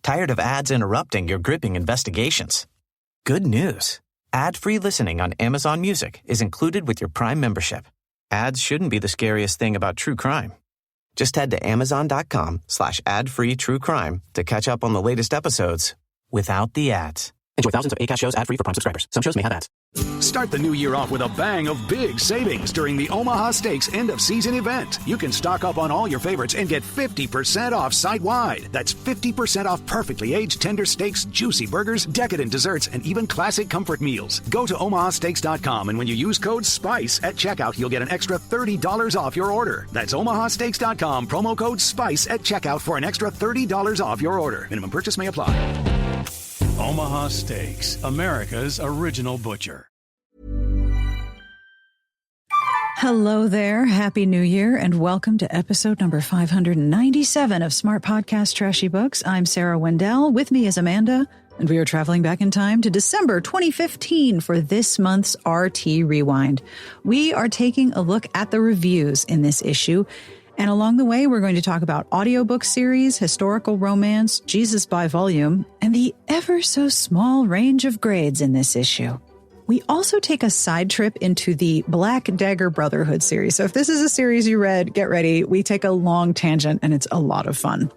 Tired of ads interrupting your gripping investigations? Good news. Ad-free listening on Amazon Music is included with your Prime membership. Ads shouldn't be the scariest thing about true crime. Just head to amazon.com/ad-free true crime to catch up on the latest episodes without the ads. Enjoy thousands of Acast shows ad-free for Prime subscribers. Some shows may have ads. Start the new year off with a bang of big savings during the Omaha Steaks end-of-season event. You can stock up on all your favorites and get 50% off site-wide. That's 50% off perfectly aged tender steaks, juicy burgers, decadent desserts, and even classic comfort meals. Go to omahasteaks.com, and when you use code SPICE at checkout, you'll get an extra $30 off your order. That's omahasteaks.com, promo code SPICE at checkout for an extra $30 off your order. Minimum purchase may apply. Omaha Steaks, America's original butcher. Hello there. Happy New Year and welcome to episode number 597 of Smart Podcast Trashy Books. I'm Sarah Wendell. With me is Amanda, and we are traveling back in time to December 2015 for this month's RT Rewind. We are taking a look at the reviews in this issue. And along the way, we're going to talk about audiobook series, historical romance, Jesus by volume, and the ever so small range of grades in this issue. We also take a side trip into the Black Dagger Brotherhood series. So if this is a series you read, get ready. We take a long tangent and it's a lot of fun.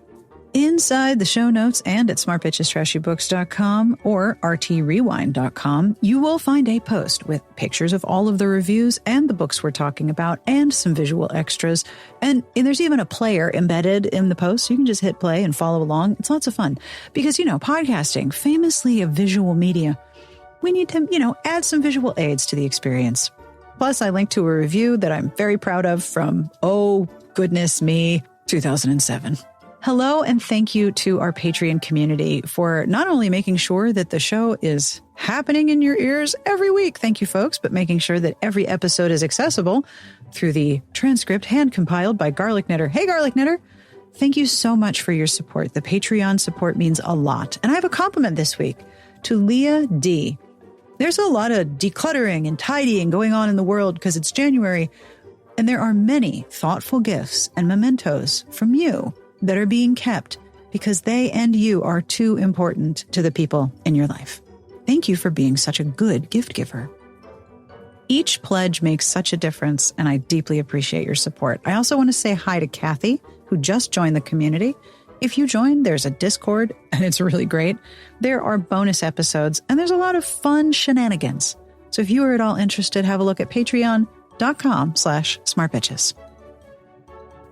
Inside the show notes and at smartbitchestrashybooks.com or rtrewind.com, you will find a post with pictures of all of the reviews and the books we're talking about and some visual extras. And there's even a player embedded in the post. So you can just hit play and follow along. It's lots of fun because, you know, podcasting, famously a visual media, we need to, add some visual aids to the experience. Plus, I linked to a review that I'm very proud of from, oh, goodness me, 2007. Hello, and thank you to our Patreon community for not only making sure that the show is happening in your ears every week, thank you folks, but making sure that every episode is accessible through the transcript hand-compiled by Garlic Knitter. Hey, Garlic Knitter! Thank you so much for your support. The Patreon support means a lot. And I have a compliment this week to Leah D. There's a lot of decluttering and tidying going on in the world because it's January, and there are many thoughtful gifts and mementos from you that are being kept because they and you are too important to the people in your life. Thank you for being such a good gift giver. Each pledge makes such a difference, and I deeply appreciate your support. I also want to say hi to Kathy, who just joined the community. If you join, there's a Discord, and it's really great. There are bonus episodes, and there's a lot of fun shenanigans. So if you are at all interested, have a look at patreon.com/smartbitches.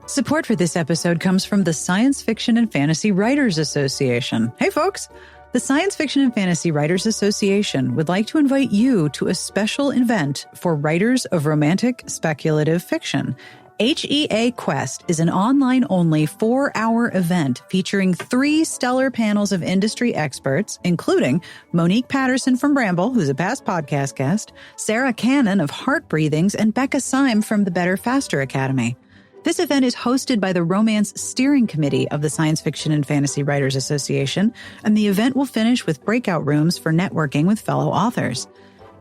Support for this episode comes from the Science Fiction and Fantasy Writers Association. Hey, folks! The Science Fiction and Fantasy Writers Association would like to invite you to a special event for writers of romantic speculative fiction. HEA Quest is an online-only 4-hour event featuring 3 stellar panels of industry experts, including Monique Patterson from Bramble, who's a past podcast guest, Sarah Cannon of Heart Breathings, and Becca Syme from the Better Faster Academy. This event is hosted by the Romance Steering Committee of the Science Fiction and Fantasy Writers Association, and the event will finish with breakout rooms for networking with fellow authors.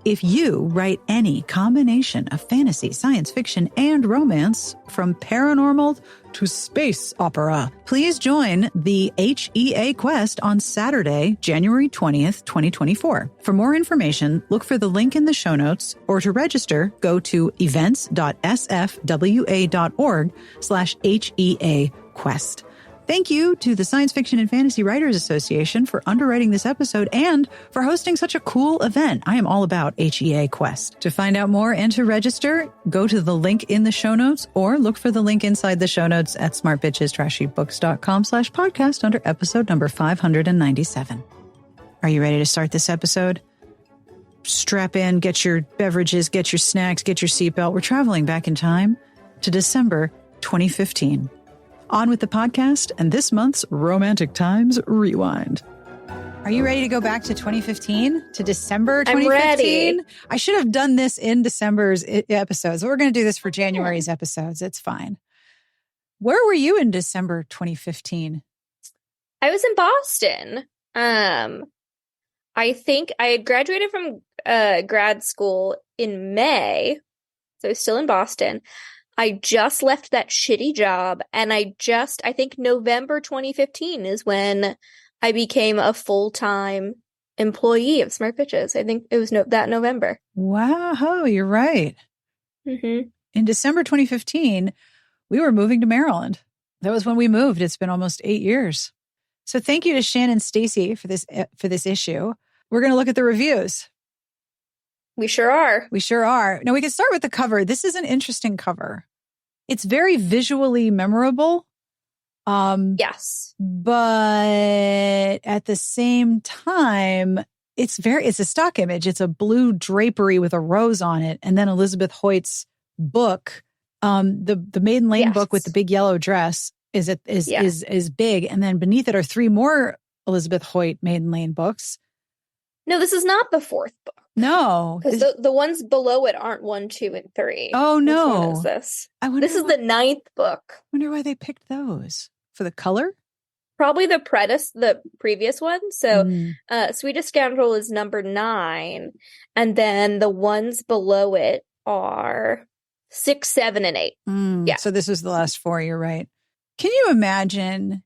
If you write any combination of fantasy, science fiction, and romance, from paranormal to space opera, please join the HEA Quest on Saturday, January 20th, 2024. For more information, look for the link in the show notes, or to register, go to events.sfwa.org/HEA Quest. Thank you to the Science Fiction and Fantasy Writers Association for underwriting this episode and for hosting such a cool event. I am all about HEA Quest. To find out more and to register, go to the link in the show notes or look for the link inside the show notes at smartbitchestrashybooks.com/podcast under episode number 597. Are you ready to start this episode? Strap in, get your beverages, get your snacks, get your seatbelt. We're traveling back in time to December 2015. On with the podcast and this month's Romantic Times Rewind. Are you ready to go back to 2015? To December 2015? I'm ready. I should have done this in December's episodes. We're going to do this for January's episodes. It's fine. Where were you in December 2015? I was in Boston. I think I had graduated from grad school in May, so I was still in Boston. I just left that shitty job, and I think November 2015 is when I became a full-time employee of Smart Pitches. I think it was that November. Wow, you're right. Mm-hmm. In December 2015, we were moving to Maryland. That was when we moved. It's been almost 8 years. So thank you to Shannon Stacy for this issue. We're going to look at the reviews. We sure are. We sure are. Now we can start with the cover. This is an interesting cover. It's very visually memorable. Yes. But at the same time, it's a stock image. It's a blue drapery with a rose on it. And then Elizabeth Hoyt's book, the Maiden Lane book with the big yellow dress is big. And then beneath it are 3 more Elizabeth Hoyt Maiden Lane books. No, this is not the 4th book. No. Because the ones below it aren't 1, 2, and 3. Oh, no. Which one is this? This is the 9th book. I wonder why they picked those. For the color? Probably the previous one. So Sweetest Scoundrel is number 9. And then the ones below it are 6, 7, and 8. Yeah. So this was the last 4. You're right. Can you imagine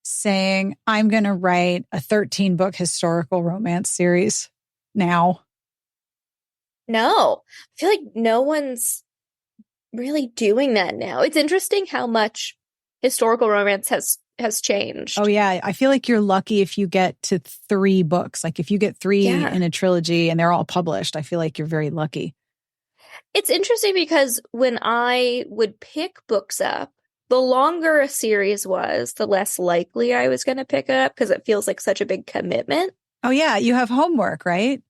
saying, I'm going to write a 13-book historical romance series now? No. I feel like no one's really doing that now. It's interesting how much historical romance has changed. Oh, yeah. I feel like you're lucky if you get to 3 books. Like if you get 3 in a trilogy and they're all published, I feel like you're very lucky. It's interesting because when I would pick books up, the longer a series was, the less likely I was going to pick it up because it feels like such a big commitment. Oh, yeah. You have homework, right?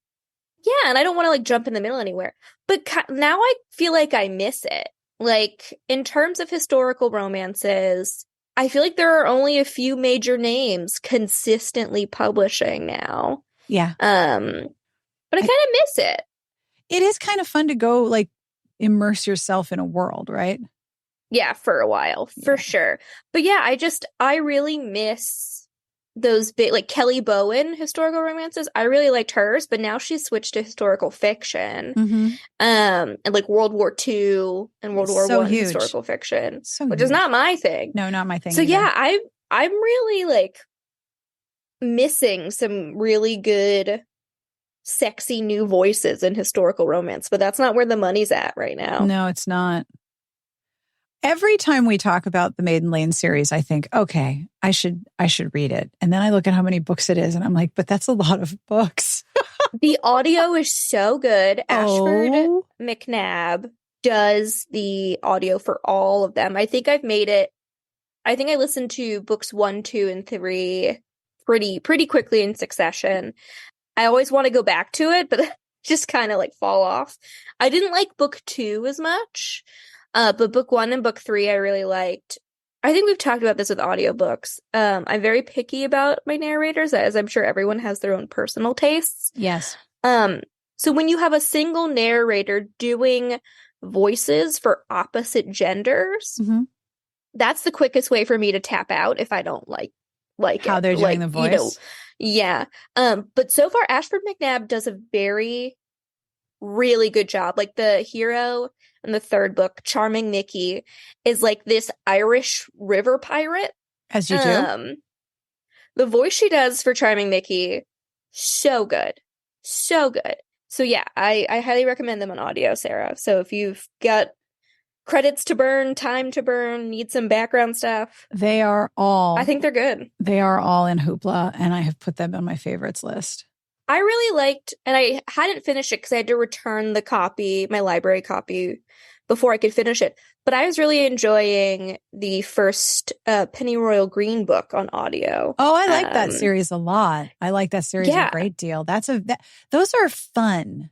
Yeah. And I don't want to like jump in the middle anywhere. But now I feel like I miss it. Like, in terms of historical romances, I feel like there are only a few major names consistently publishing now. Yeah. But I kind of miss it. It is kind of fun to go, like, immerse yourself in a world, right? Yeah, for a while, for sure. But yeah, I really miss those big, like Kelly Bowen historical romances. I really liked hers, but now she's switched to historical fiction. And like World War II and World War I historical fiction, which is not my thing. No, not my thing. So either. yeah, I'm really like missing some really good, sexy new voices in historical romance, but that's not where the money's at right now. No, it's not. Every time we talk about the Maiden Lane series, I think, okay, I should read it. And then I look at how many books it is and I'm like, but that's a lot of books. The audio is so good. Ashford McNabb does the audio for all of them. I think I listened to books 1, 2, and 3 pretty quickly in succession. I always want to go back to it, but just kind of like fall off. I didn't like book 2 as much. But book 1 and book 3, I really liked. I think we've talked about this with audiobooks. I'm very picky about my narrators, as I'm sure everyone has their own personal tastes. Yes. So when you have a single narrator doing voices for opposite genders, that's the quickest way for me to tap out if I don't like how they're doing the voice. Yeah. But so far, Ashford McNabb does a really good job. Like the hero in the 3rd book, Charming Mickey, is like this Irish river pirate. As you do. The voice she does for Charming Mickey, so good. So good. So yeah, I highly recommend them on audio, Sarah. So if you've got credits to burn, time to burn, need some background stuff, I think they're good. They are all in Hoopla, and I have put them on my favorites list. I really liked, and I hadn't finished it because I had to return the copy, my library copy, before I could finish it. But I was really enjoying the first Pennyroyal Green book on audio. Oh, I like that series a lot. I like that series a great deal. Those are fun.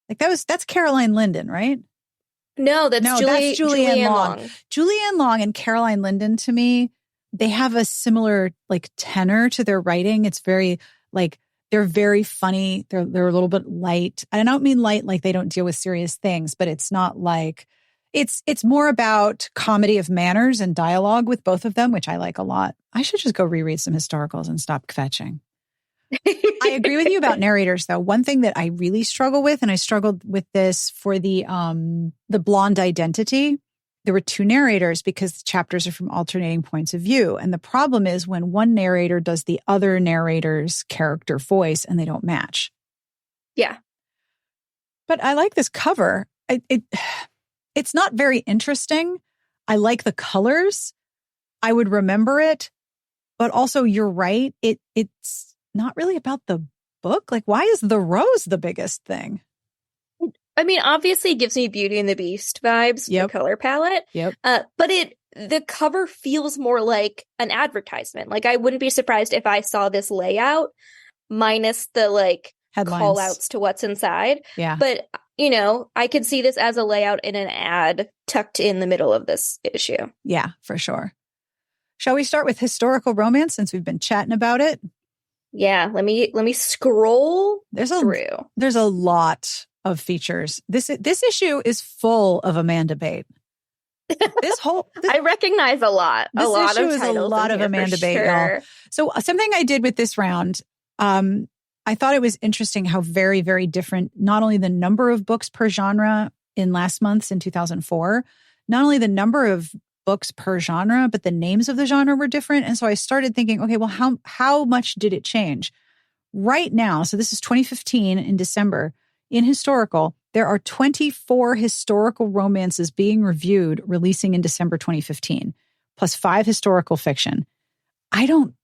Like that's Caroline Linden, right? No, that's Julianne Long. Julianne Long and Caroline Linden, to me, they have a similar like tenor to their writing. It's very like, they're very funny. They're a little bit light. And I don't mean light like they don't deal with serious things, but it's not like it's more about comedy of manners and dialogue with both of them, which I like a lot. I should just go reread some historicals and stop fetching. I agree with you about narrators, though. One thing that I really struggle with, and I struggled with this for the Blonde Identity, there were two narrators because the chapters are from alternating points of view. And the problem is when one narrator does the other narrator's character voice and they don't match. Yeah. But I like this cover. It's not very interesting. I like the colors. I would remember it. But also, you're right. It's not really about the book. Like, why is the rose the biggest thing? I mean, obviously it gives me Beauty and the Beast vibes, the color palette. Yep. But the cover feels more like an advertisement. Like, I wouldn't be surprised if I saw this layout minus the like headlines, call outs to what's inside. Yeah. But, you know, I could see this as a layout in an ad tucked in the middle of this issue. Yeah, for sure. Shall we start with historical romance since we've been chatting about it? Yeah, let me scroll through. There's a lot of features. This issue is full of Amanda bait. I recognize a lot. This a lot issue of is a lot of Amanda bait. Sure. So something I did with this round, I thought it was interesting how very, very different, not only the number of books per genre in last month's in 2004, not only the number of books per genre, but the names of the genre were different. And so I started thinking, okay, well, how much did it change? Right now, so this is 2015 in December, in historical, there are 24 historical romances being reviewed, releasing in December 2015, plus 5 historical fiction. I don't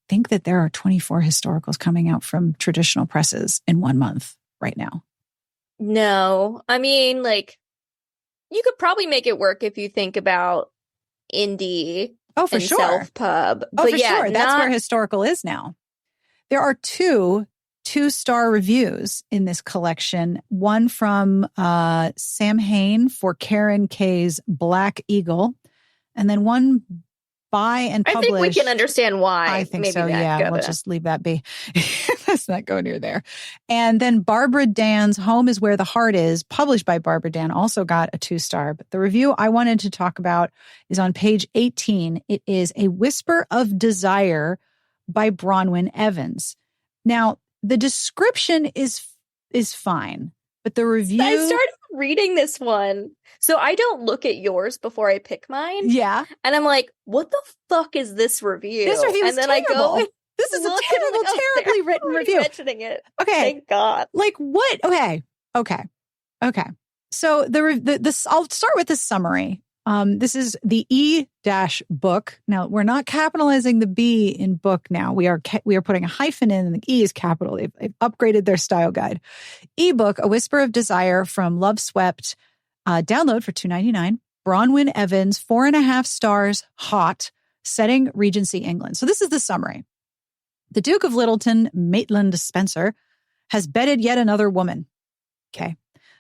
think that there are 24 historicals coming out from traditional presses in 1 month right now. No, I mean, like, you could probably make it work if you think about indie for and sure. self-pub. But for sure. That's where historical is now. There are 2-star reviews in this collection. One from Sam Hain for Karen K's Black Eagle. And then one by and published. I think we can understand why. I think so, yeah. We'll just leave that be. Let's not go near there. And then Barbara Dan's Home is Where the Heart Is, published by Barbara Dan, also got a 2-star. But the review I wanted to talk about is on page 18. It is A Whisper of Desire by Bronwyn Evans. Now, the description is fine, but the review... I started reading this one. So I don't look at yours before I pick mine. Yeah. And I'm like, what the fuck is this review? This review is terrible. I go... This is a terribly written review. Mentioning it. Okay. Thank God. Like what? Okay. So I'll start with the summary. This is the E-book. Now we're not capitalizing the B in book. Now we are putting a hyphen in, and the E is capital. They've upgraded their style guide. E-book, A Whisper of Desire from Love Swept. Download for $2.99. Bronwyn Evans, 4.5 stars, hot. Setting Regency, England. So this is the summary. The Duke of Littleton, Maitland Spencer, has bedded yet another woman. Okay.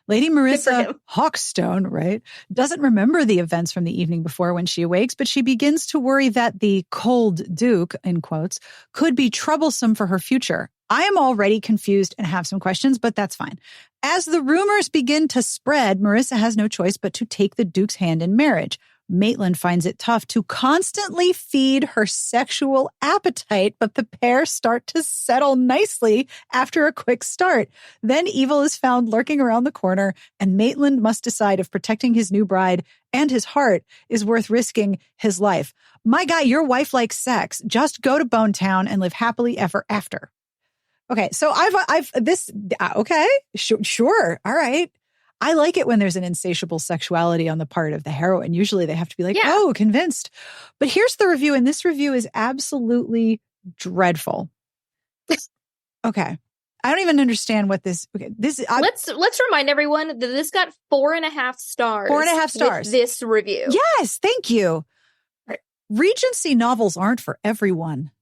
Lady Marissa Hawkstone, right, doesn't remember the events from the evening before when she awakes, but she begins to worry that the cold Duke, in quotes, could be troublesome for her future. I am already confused and have some questions, but that's fine. As the rumors begin to spread, Marissa has no choice but to take the Duke's hand in marriage. Maitland finds it tough to constantly feed her sexual appetite, but the pair start to settle nicely after a quick start. Then evil is found lurking around the corner, and Maitland must decide if protecting his new bride and his heart is worth risking his life. My guy, your wife likes sex. Just go to Bone Town and live happily ever after. Okay, so sure, all right. I like it when there's an insatiable sexuality on the part of the heroine. Usually they have to be like, oh, convinced. But here's the review, and this review is absolutely dreadful. Okay. I don't even understand what this... Okay, let's remind everyone that this got 4.5 stars. 4.5 stars. With this review. Yes, thank you. Right. Regency novels aren't for everyone.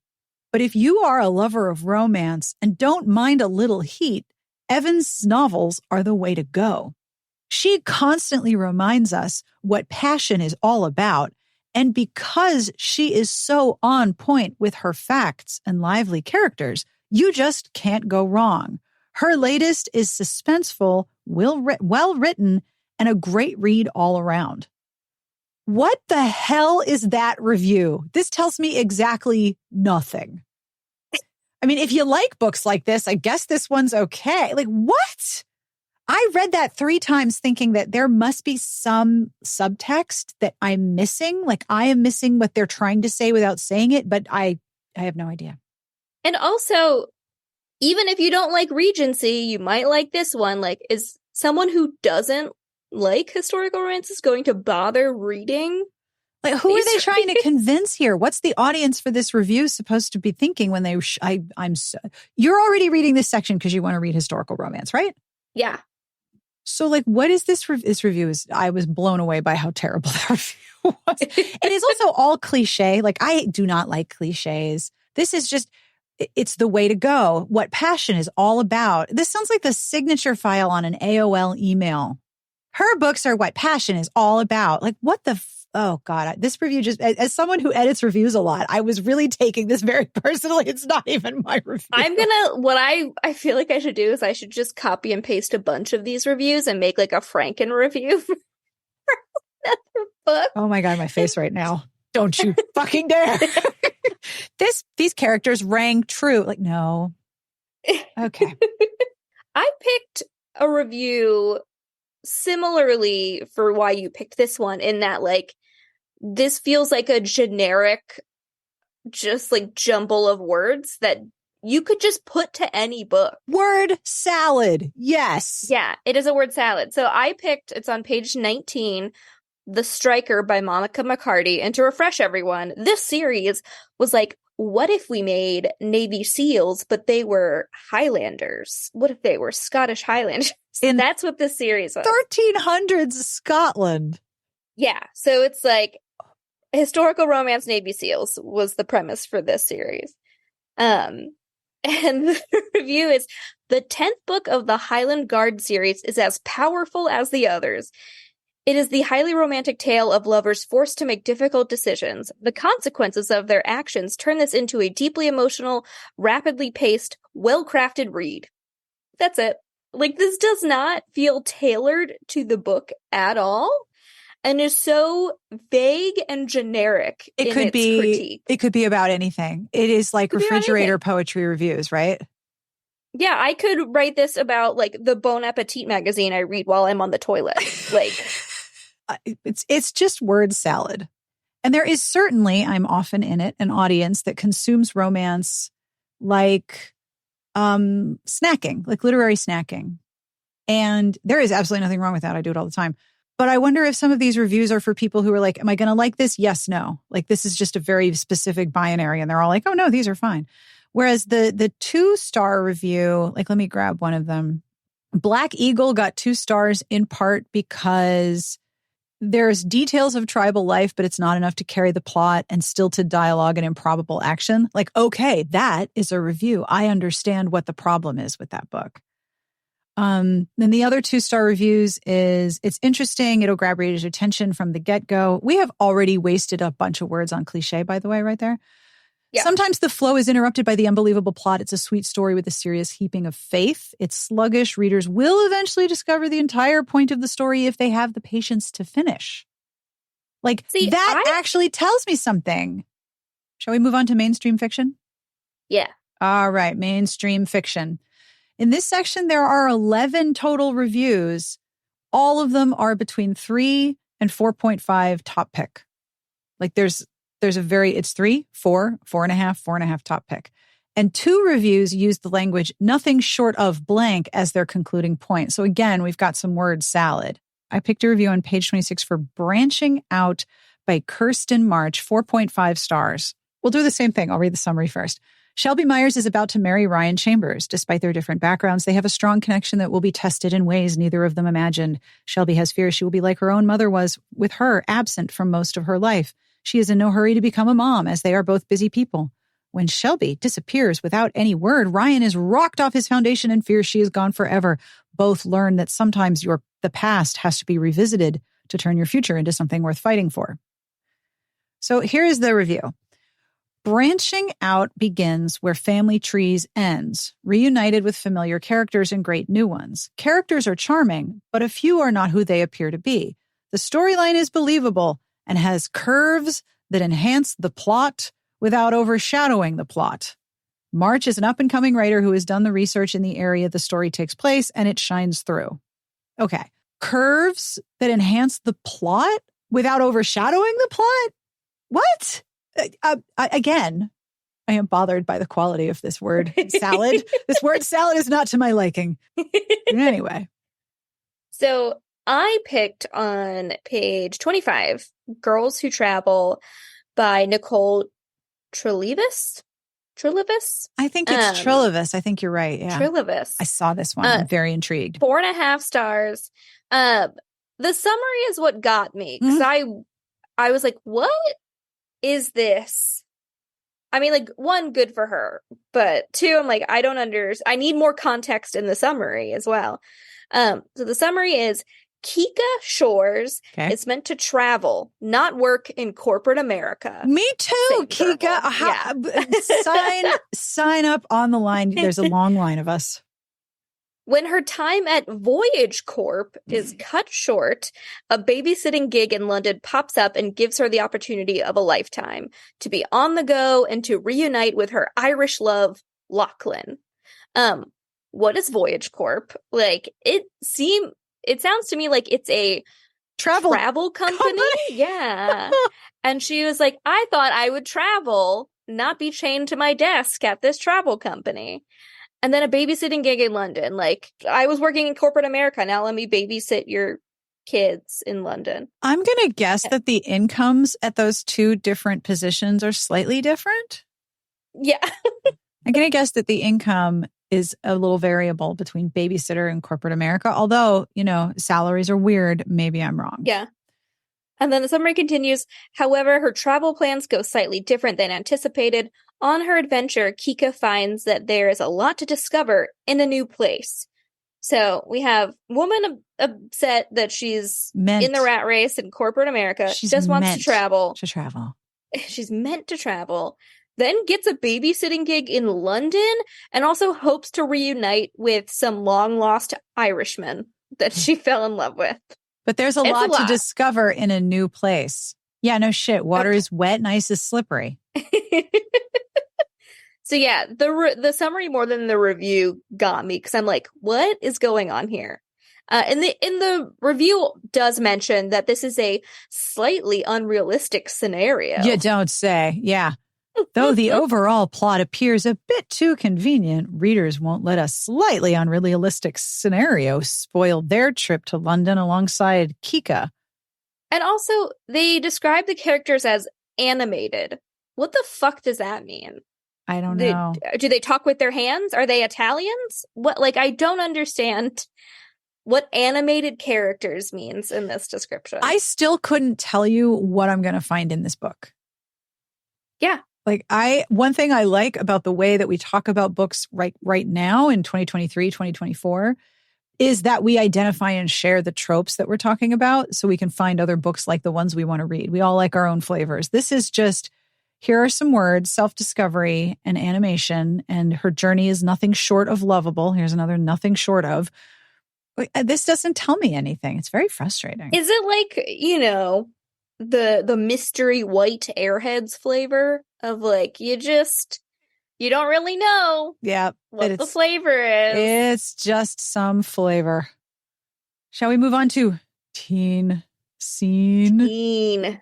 But if you are a lover of romance and don't mind a little heat, Evans' novels are the way to go. She constantly reminds us what passion is all about, and because she is so on point with her facts and lively characters, you just can't go wrong. Her latest is suspenseful, well written, and a great read all around. What the hell is that review? This tells me exactly nothing. I mean, if you like books like this, I guess this one's okay. Like, what? I read that 3 times thinking that there must be some subtext that I'm missing. Like I am missing what they're trying to say without saying it, but I have no idea. And also, even if you don't like Regency, you might like this one. Like, is someone who doesn't like historical romances going to bother reading? Like, who are they trying to convince here? What's the audience for this review supposed to be thinking when they? You're already reading this section because you want to read historical romance, right? Yeah. So, like, what is this? This review is. I was blown away by how terrible that review was. It is also all cliche. Like, I do not like cliches. This is just. It's the way to go. What passion is all about. This sounds like the signature file on an AOL email. Her books are what passion is all about. Like, what the? Oh God, this review just, as someone who edits reviews a lot, I was really taking this very personally. It's not even my review. What I feel like I should do is I should just copy and paste a bunch of these reviews and make like a Franken review for another book. Oh my God, my face right now. Don't you fucking dare. These characters rang true. Like, no. Okay. I picked a review similarly for why you picked this one, in that like this feels like a generic just like jumble of words that you could just put to any book. Word salad. Yes. Yeah, it is a word salad. So I picked, it's on page 19, The Striker by Monica McCarty. And to refresh everyone, this series was like, what if we made Navy SEALs, but they were Highlanders? What if they were Scottish Highlanders? And that's what this series was. 1300s Scotland. Yeah. So it's like historical romance Navy SEALs was the premise for this series. And the review is, the 10th book of the Highland Guard series is as powerful as the others. It is the highly romantic tale of lovers forced to make difficult decisions. The consequences of their actions turn this into a deeply emotional, rapidly paced, well-crafted read. That's it. Like, this does not feel tailored to the book at all, and is so vague and generic in its critique. It could be about anything. It is like refrigerator poetry reviews, right? Yeah, I could write this about like the Bon Appetit magazine I read while I'm on the toilet. Like, it's just word salad. And there is certainly, I'm often in it, an audience that consumes romance like snacking, like literary snacking. And there is absolutely nothing wrong with that. I do it all the time. But I wonder if some of these reviews are for people who are like, am I going to like this? Yes, no. Like, this is just a very specific binary. And they're all like, oh no, these are fine. Whereas the 2-star review, like, let me grab one of them. Black Eagle got 2 stars in part because there's details of tribal life, but it's not enough to carry the plot, and stilted dialogue and improbable action. Like, okay, that is a review. I understand what the problem is with that book. Then the other 2-star reviews is, it's interesting. It'll grab readers' attention from the get-go. We have already wasted a bunch of words on cliche, by the way, right there. Yeah. Sometimes the flow is interrupted by the unbelievable plot. It's a sweet story with a serious heaping of faith. It's sluggish. Readers will eventually discover the entire point of the story if they have the patience to finish. Like, actually tells me something. Shall we move on to mainstream fiction? Yeah. All right, mainstream fiction. In this section, there are 11 total reviews. All of them are between 3 and 4.5 top pick. Like, it's 3, 4, 4.5, 4.5 top pick. And 2 reviews use the language nothing short of blank as their concluding point. So again, we've got some word salad. I picked a review on page 26 for Branching Out by Kirsten March, 4.5 stars. We'll do the same thing. I'll read the summary first. Shelby Myers is about to marry Ryan Chambers. Despite their different backgrounds, they have a strong connection that will be tested in ways neither of them imagined. Shelby has fears she will be like her own mother was, with her absent from most of her life. She is in no hurry to become a mom, as they are both busy people. When Shelby disappears without any word, Ryan is rocked off his foundation and fears she is gone forever. Both learn that sometimes the past has to be revisited to turn your future into something worth fighting for. So here is the review. Branching Out begins where Family Trees ends, reunited with familiar characters and great new ones. Characters are charming, but a few are not who they appear to be. The storyline is believable and has curves that enhance the plot without overshadowing the plot. March is an up-and-coming writer who has done the research in the area the story takes place, and it shines through. Okay. Curves that enhance the plot without overshadowing the plot? What? Again, I am bothered by the quality of this word salad. This word salad is not to my liking. Anyway. So I picked on page 25, Girls Who Travel by Nicole Treleavis. I think it's Treleavis. I think you're right. Yeah. Treleavis. I saw this one. I'm very intrigued. 4.5 stars. The summary is what got me. Because I was like, what is this? I mean, like, one, good for her. But two, I'm like, I need more context in the summary as well. So the summary is, Kika Shores is meant to travel, not work in corporate America. Me too, Kika. Sign up on the line. There's a long line of us. When her time at Voyage Corp is cut short, a babysitting gig in London pops up and gives her the opportunity of a lifetime to be on the go and to reunite with her Irish love, Lachlan. What is Voyage Corp? Like, it sounds to me like it's a travel company. Yeah. And she was like, I thought I would travel, not be chained to my desk at this travel company. And then a babysitting gig in London. Like, I was working in corporate America. Now let me babysit your kids in London. I'm going to guess that the incomes at those two different positions are slightly different. Yeah. I'm going to guess that the income is a little variable between babysitter and corporate America. Although, salaries are weird. Maybe I'm wrong. Yeah. And then the summary continues. However, her travel plans go slightly different than anticipated. On her adventure, Kika finds that there is a lot to discover in a new place. So we have woman upset that she's in the rat race in corporate America. She just wants to travel. She's meant to travel. Then gets a babysitting gig in London and also hopes to reunite with some long-lost Irishman that she fell in love with. But there's a lot to discover in a new place. Yeah, no shit. Water is wet and ice is slippery. So yeah, the summary more than the review got me because I'm like, what is going on here? And the review does mention that this is a slightly unrealistic scenario. You don't say. Yeah. Though the overall plot appears a bit too convenient, readers won't let a slightly unrealistic scenario spoil their trip to London alongside Kika. And also, they describe the characters as animated. What the fuck does that mean? I don't know. Do they talk with their hands? Are they Italians? What? Like, I don't understand what animated characters means in this description. I still couldn't tell you what I'm going to find in this book. Yeah. Like one thing I like about the way that we talk about books right now in 2023, 2024 is that we identify and share the tropes that we're talking about so we can find other books like the ones we want to read. We all like our own flavors. This is just, here are some words, self-discovery and animation, and her journey is nothing short of lovable. Here's another nothing short of. This doesn't tell me anything. It's very frustrating. Is it like, the mystery white Airheads flavor of like, you don't really know what the flavor is. It's just some flavor. Shall we move on to teen scene?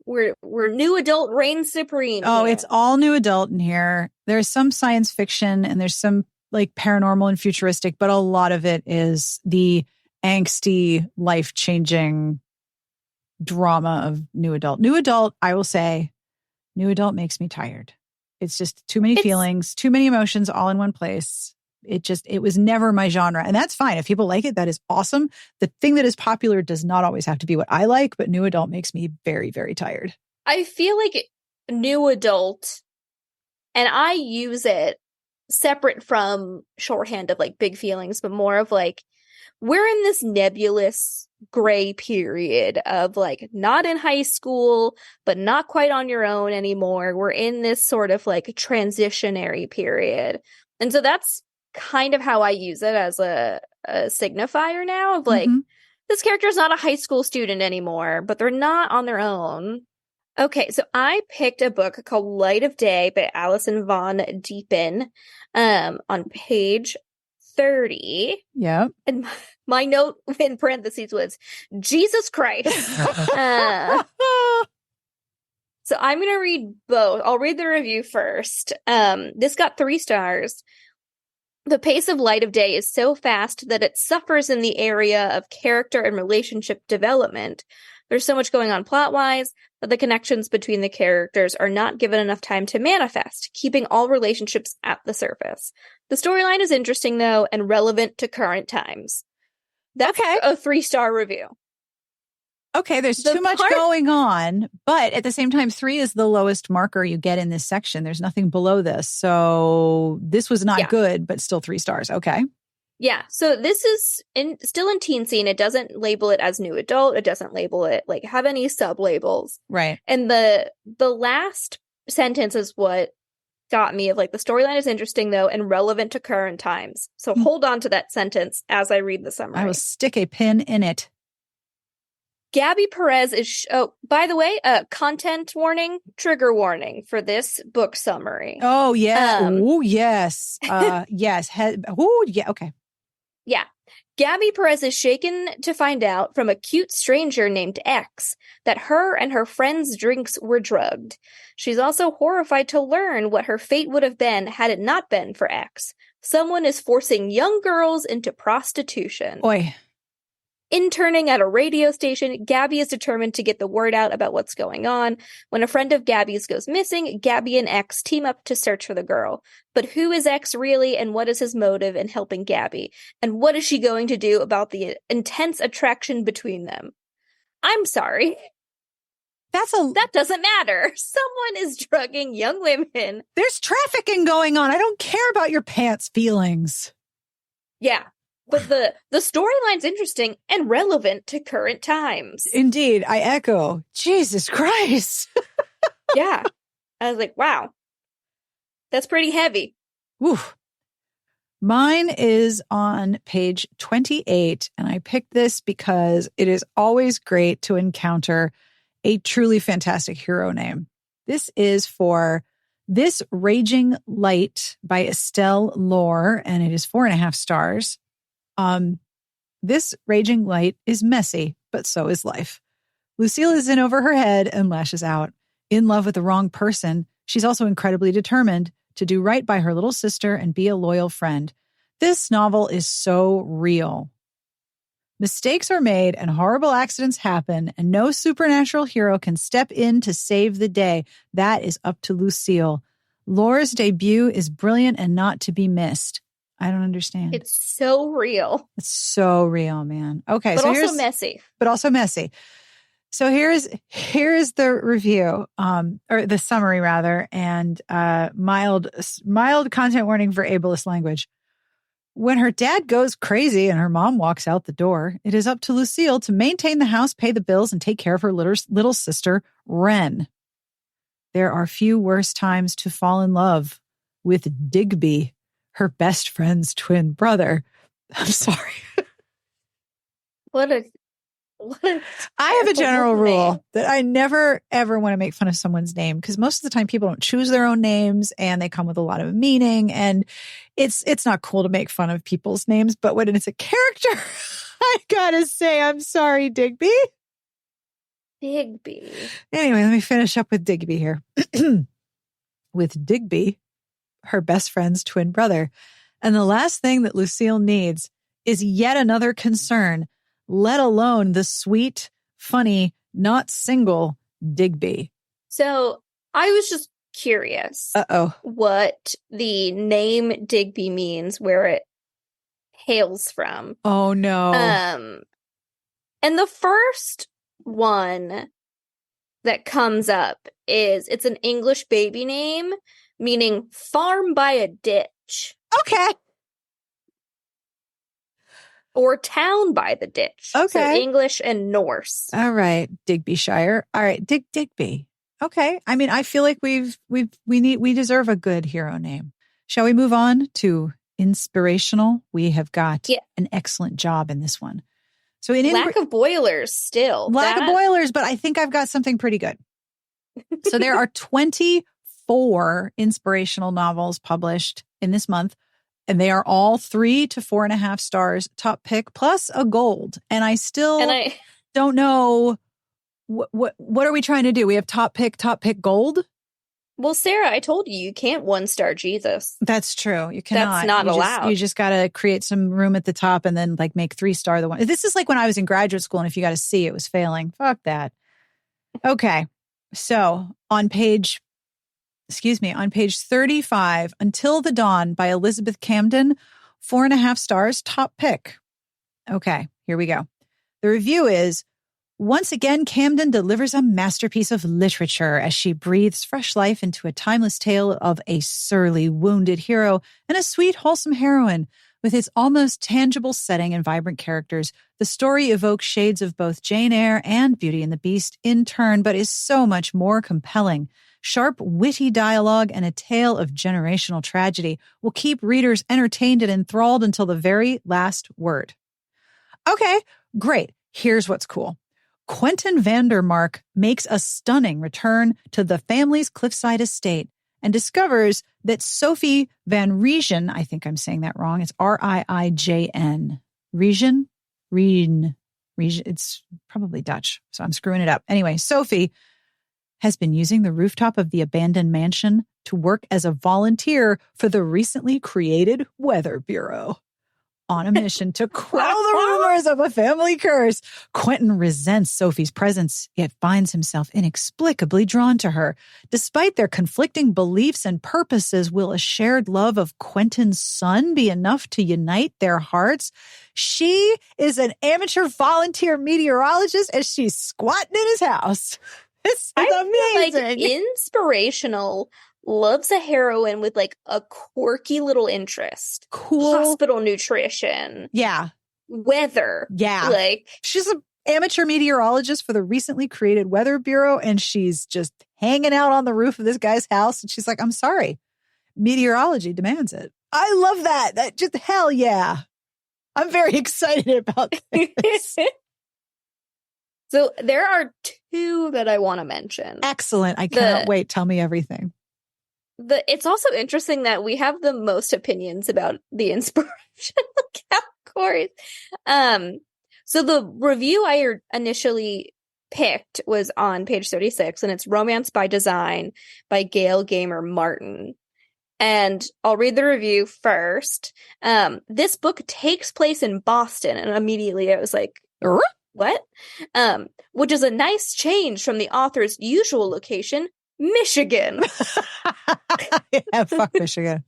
We're new adult reigns supreme. Oh, here. It's all new adult in here. There's some science fiction and there's some like paranormal and futuristic, but a lot of it is the angsty, life-changing drama of new adult. New adult, I will say, new adult makes me tired. It's just too many feelings, too many emotions all in one place. It was never my genre. And that's fine. If people like it, that is awesome. The thing that is popular does not always have to be what I like, but new adult makes me very, very tired. I feel like new adult, and I use it separate from shorthand of like big feelings, but more of like, we're in this nebulous gray period of like not in high school, but not quite on your own anymore. We're in this sort of like transitionary period. And so that's kind of how I use it as a signifier now of like, this character is not a high school student anymore, but they're not on their own. Okay, so I picked a book called Light of Day by Alison Von Diepen on page 30. Yep. And my note in parentheses was, Jesus Christ. So I'm going to read both. I'll read the review first. This got 3 stars. The pace of Light of Day is so fast that it suffers in the area of character and relationship development. There's so much going on plot-wise that the connections between the characters are not given enough time to manifest, keeping all relationships at the surface. The storyline is interesting, though, and relevant to current times. That's a 3-star review. Okay, there's too much going on, but at the same time, 3 is the lowest marker you get in this section. There's nothing below this. So this was not good, but still 3 stars. Okay. Yeah, so this is still in teen scene. It doesn't label it as new adult. It doesn't label it, like, have any sub-labels. Right. And the last sentence is what got me, of like, the storyline is interesting, though, and relevant to current times. So hold on to that sentence as I read the summary. I will stick a pin in it. Gabby Perez is, by the way, content warning, trigger warning for this book summary. Oh, yeah. Oh, yes. Yes. Oh, yeah. Okay. Yeah. Gabby Perez is shaken to find out from a cute stranger named X that her and her friends' drinks were drugged. She's also horrified to learn what her fate would have been had it not been for X. Someone is forcing young girls into prostitution. Oi. Interning at a radio station, Gabby is determined to get the word out about what's going on. When a friend of Gabby's goes missing, Gabby and X team up to search for the girl. But who is X really, and what is his motive in helping Gabby? And what is she going to do about the intense attraction between them? I'm sorry. That doesn't matter. Someone is drugging young women. There's trafficking going on. I don't care about your pants feelings. Yeah. But the storyline's interesting and relevant to current times. Indeed, I echo. Jesus Christ. Yeah. I was like, wow. That's pretty heavy. Oof. Mine is on page 28, and I picked this because it is always great to encounter a truly fantastic hero name. This is for This Raging Light by Estelle Lore, and it is 4.5 stars. This raging light is messy, but so is life. Lucille is in over her head and lashes out. In love with the wrong person, she's also incredibly determined to do right by her little sister and be a loyal friend. This novel is so real. Mistakes are made and horrible accidents happen, and no supernatural hero can step in to save the day. That is up to Lucille. Lore's debut is brilliant and not to be missed. I don't understand. It's so real. It's so real, man. Okay. But so also messy. But also messy. So here's the review, or the summary rather, and mild content warning for ableist language. When her dad goes crazy and her mom walks out the door, it is up to Lucille to maintain the house, pay the bills, and take care of her little sister, Wren. There are few worse times to fall in love with Digby, her best friend's twin brother. I'm sorry. What a I have a general rule that I never, ever want to make fun of someone's name, because most of the time people don't choose their own names and they come with a lot of meaning, and it's not cool to make fun of people's names. But when it's a character, I gotta say, I'm sorry, Digby. Digby. Anyway, let me finish up with Digby here. With Digby, her best friend's twin brother. And the last thing that Lucille needs is yet another concern, let alone the sweet, funny, not single Digby. So I was just curious what the name Digby means, where it hails from. Oh, no. And the first one that comes up is, it's an English baby name, meaning farm by a ditch. Okay. Or town by the ditch. Okay. So English and Norse. All right. Digbyshire. All right. Digby. Okay. I mean, I feel like we deserve a good hero name. Shall we move on to inspirational? We have got an excellent job in this one. So lack of boilers still. Lack of boilers, but I think I've got something pretty good. So there are 24 inspirational novels published in this month. And they are all 3 to 4.5 stars, top pick, plus a gold. And I still don't know what are we trying to do? We have top pick, gold? Well, Sarah, I told you can't 1-star Jesus. That's true. You cannot. That's not allowed. You just got to create some room at the top and then like make 3-star the one. This is like when I was in graduate school and if you got a C, it was failing. Fuck that. Okay. So on page 35, Until the Dawn by Elizabeth Camden, 4.5 stars, top pick. Okay, here we go. The review is, once again, Camden delivers a masterpiece of literature as she breathes fresh life into a timeless tale of a surly, wounded hero and a sweet, wholesome heroine. With its almost tangible setting and vibrant characters, the story evokes shades of both Jane Eyre and Beauty and the Beast in turn, but is so much more compelling. Sharp, witty dialogue and a tale of generational tragedy will keep readers entertained and enthralled until the very last word. Okay, great. Here's what's cool. Quentin Vandermark makes a stunning return to the family's cliffside estate and discovers that Sophie van Rijen, I think I'm saying that wrong, it's Riijn. Rijen? It's probably Dutch, so I'm screwing it up. Anyway, Sophie has been using the rooftop of the abandoned mansion to work as a volunteer for the recently created Weather Bureau. On a mission to quell the rumors of a family curse, Quentin resents Sophie's presence, yet finds himself inexplicably drawn to her. Despite their conflicting beliefs and purposes, will a shared love of Quentin's son be enough to unite their hearts? She is an amateur volunteer meteorologist as she's squatting in his house. This is amazing. Like inspirational. Loves a heroine with like a quirky little interest. Cool. Hospital nutrition. Yeah. Weather. Yeah. Like she's an amateur meteorologist for the recently created Weather Bureau, and she's just hanging out on the roof of this guy's house. And she's like, I'm sorry. Meteorology demands it. I love that. That just hell yeah. I'm very excited about this. So there are 2 that I want to mention. Excellent. I cannot wait. Tell me everything. It's also interesting that we have the most opinions about the inspirational categories. So the review I initially picked was on page 36, and it's Romance by Design by Gail Gamer Martin. And I'll read the review first. This book takes place in Boston, and immediately I was like, what? Which is a nice change from the author's usual location, Michigan. Yeah, fuck Michigan.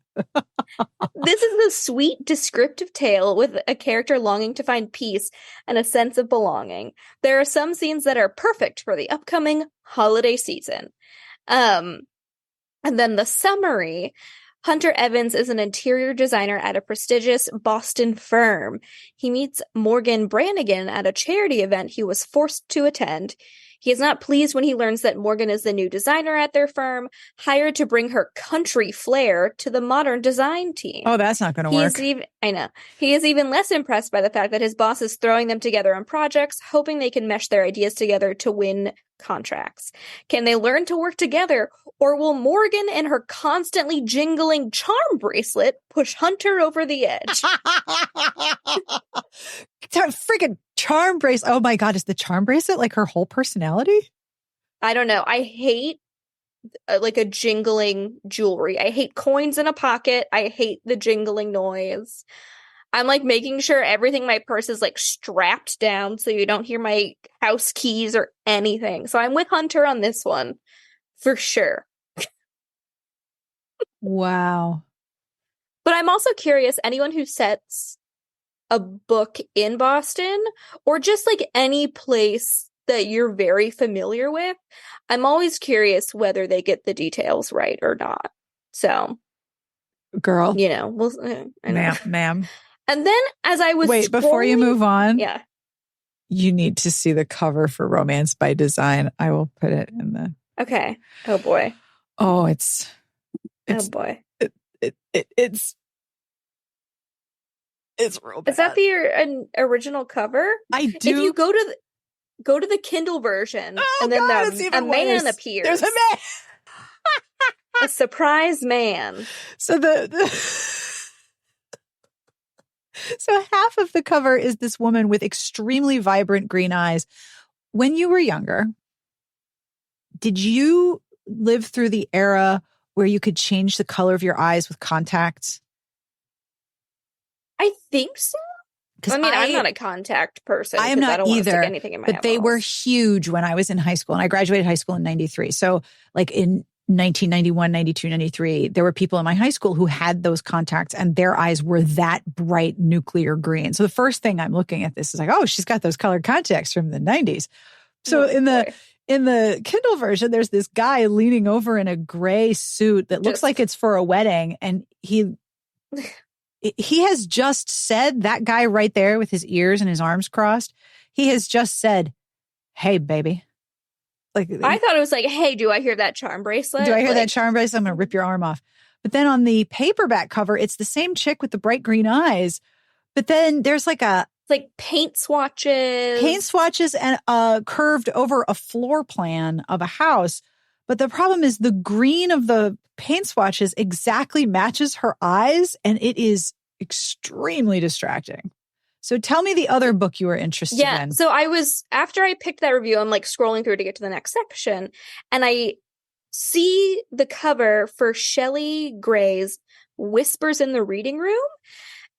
This is a sweet, descriptive tale with a character longing to find peace and a sense of belonging. There are some scenes that are perfect for the upcoming holiday season. And then the summary. Hunter Evans is an interior designer at a prestigious Boston firm. He meets Morgan Brannigan at a charity event he was forced to attend. He is not pleased when he learns that Morgan is the new designer at their firm, hired to bring her country flair to the modern design team. Oh, that's not going to work. I know. He is even less impressed by the fact that his boss is throwing them together on projects, hoping they can mesh their ideas together to win contracts. Can they learn to work together, or will Morgan and her constantly jingling charm bracelet push Hunter over the edge? Freaking charm bracelet. Oh my God, is the charm bracelet like her whole personality? I don't know. I hate like a jingling jewelry. I hate coins in a pocket. I hate the jingling noise. I'm like making sure everything in my purse is like strapped down so you don't hear my house keys or anything. So I'm with Hunter on this one for sure. Wow. But I'm also curious, anyone who sets a book in Boston or just like any place that you're very familiar with, I'm always curious whether they get the details right or not. So, girl, you know, ma'am. And then as I was before you move on, yeah, you need to see the cover for Romance by Design. I will put it in the. Okay. Oh boy. Oh, it's oh boy. It's real bad. Is that the original cover? I do. If you go to the Kindle version, and then a man appears. There's a man. A surprise man. So So half of the cover is this woman with extremely vibrant green eyes. When you were younger, did you live through the era where you could change the color of your eyes with contacts? I think so. I mean, I'm not a contact person. I am not I don't either. want to stick anything in my but they eyeballs. were huge when I was in high school, and I graduated high school in 93. So like in 1991, 92, 93, there were people in my high school who had those contacts and their eyes were that bright nuclear green. So the first thing I'm looking at this is like, oh, she's got those colored contacts from the 90s. So in the Kindle version, there's this guy leaning over in a gray suit that looks like it's for a wedding. And he has just said, that guy right there with his ears and his arms crossed, he has just said, hey, baby. Like, I thought it was like, hey, do I hear that charm bracelet? Do I hear that charm bracelet? I'm going to rip your arm off. But then on the paperback cover, it's the same chick with the bright green eyes. But then there's like paint swatches and curved over a floor plan of a house. But the problem is the green of the paint swatches exactly matches her eyes, and it is extremely distracting. So tell me the other book you were interested in. Yeah, so after I picked that review, I'm like scrolling through to get to the next section, and I see the cover for Shelley Gray's Whispers in the Reading Room,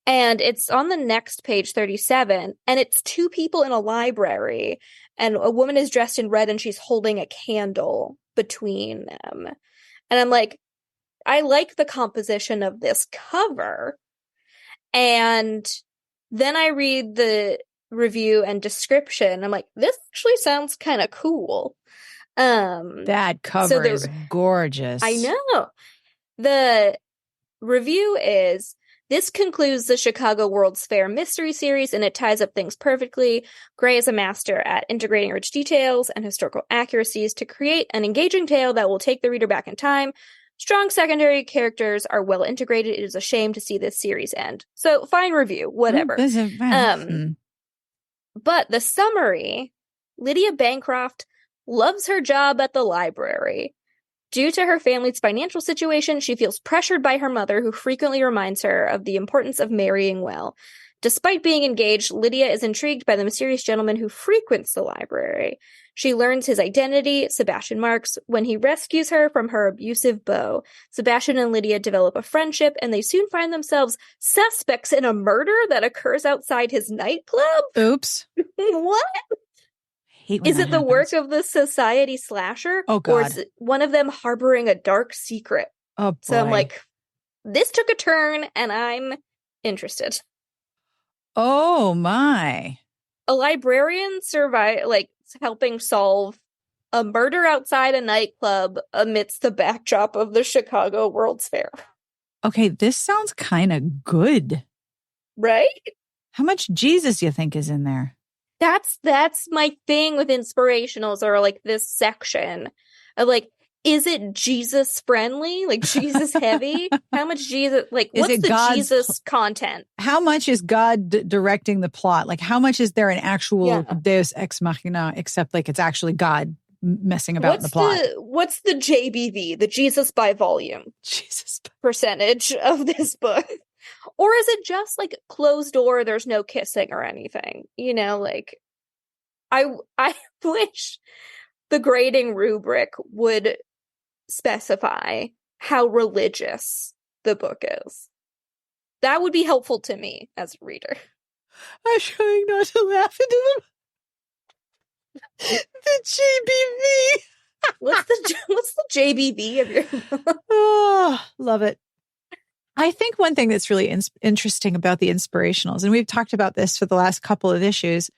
and it's on the next page, 37, and it's two people in a library, and a woman is dressed in red, and she's holding a candle between them. And I'm like, I like the composition of this cover, and then I read the review and description. I'm like, this actually sounds kind of cool. That cover is gorgeous. I know. The review is, this concludes the Chicago World's Fair mystery series, and it ties up things perfectly. Gray is a master at integrating rich details and historical accuracies to create an engaging tale that will take the reader back in time. Strong secondary characters are well integrated. It is a shame to see this series end. So, fine review, whatever. But the summary, Lydia Bancroft loves her job at the library. Due to her family's financial situation, she feels pressured by her mother, who frequently reminds her of the importance of marrying well. Despite being engaged, Lydia is intrigued by the mysterious gentleman who frequents the library. She learns his identity, Sebastian Marks, when he rescues her from her abusive beau. Sebastian and Lydia develop a friendship, and they soon find themselves suspects in a murder that occurs outside his nightclub. Oops. What? Is it the work of the society slasher? Oh, God. Or is it one of them harboring a dark secret? Oh, boy. So I'm like, this took a turn, and I'm interested. Oh, my. A librarian helping solve a murder outside a nightclub amidst the backdrop of the Chicago World's Fair. Okay, this sounds kind of good. Right? How much Jesus you think is in there? That's my thing with inspirationals, or like this section of like, is it Jesus friendly? Like Jesus heavy? How much Jesus, like what's the Jesus content? How much is God directing the plot? Like how much is there an actual Deus ex machina, except like it's actually God messing about in the plot? What's the JBV, the Jesus by volume percentage of this book? Or is it just like closed door, there's no kissing or anything? You know, like I wish the grading rubric would specify how religious the book is. That would be helpful to me as a reader. I'm trying not to laugh into the JBV. What's the JBV of your book? Oh, love it. I think one thing that's really interesting about the inspirationals, and we've talked about this for the last couple of issues,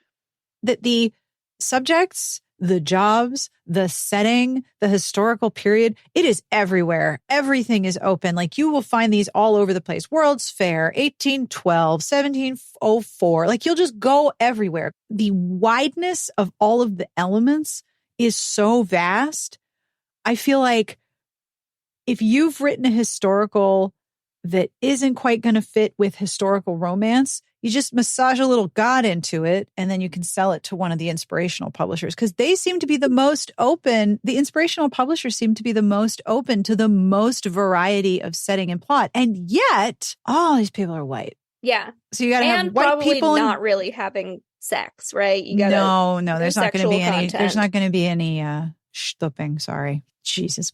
that the subjects, the jobs, the setting, the historical period, it is everywhere. Everything is open. Like you will find these all over the place. World's Fair, 1812, 1704. Like you'll just go everywhere. The wideness of all of the elements is so vast. I feel like if you've written a historical that isn't quite going to fit with historical romance, you just massage a little God into it, and then you can sell it to one of the inspirational publishers, because they seem to be the most open. The inspirational publishers seem to be the most open to the most variety of setting and plot. And yet, all these people are white. Yeah. So you got to have And white probably people not really having sex, right? You gotta No, there's not going to be any. content. There's not going to be any schlipping. Sorry, Jesus.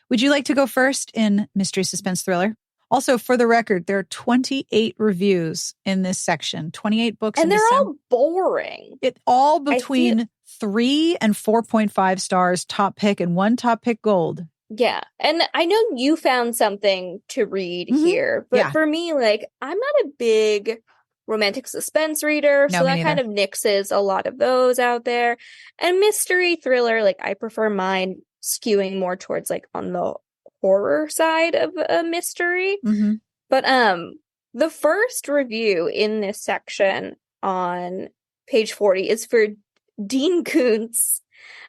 Would you like to go first in mystery suspense thriller? Also, for the record, there are 28 reviews in this section. 28 books, and they're all boring. It all between 3 and 4.5 stars, top pick, and 1 top pick gold. Yeah. And I know you found something to read here, but for me, like, I'm not a big romantic suspense reader, so that kind of nixes a lot of those out there. And mystery thriller, like, I prefer mine skewing more towards, like, on the horror side of a mystery. But the first review in this section on page 40 is for Dean Koontz,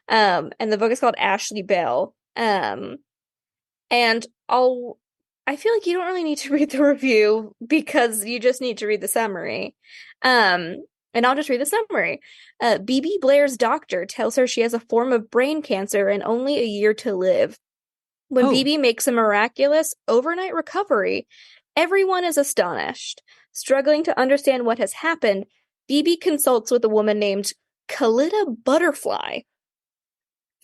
and the book is called Ashley Bell. And I feel like you don't really need to read the review because you just need to read the summary. And I'll just read the summary. BB Blair's doctor tells her she has a form of brain cancer and only a year to live. When BB makes a miraculous overnight recovery, everyone is astonished. Struggling to understand what has happened, BB consults with a woman named Kalita Butterfly,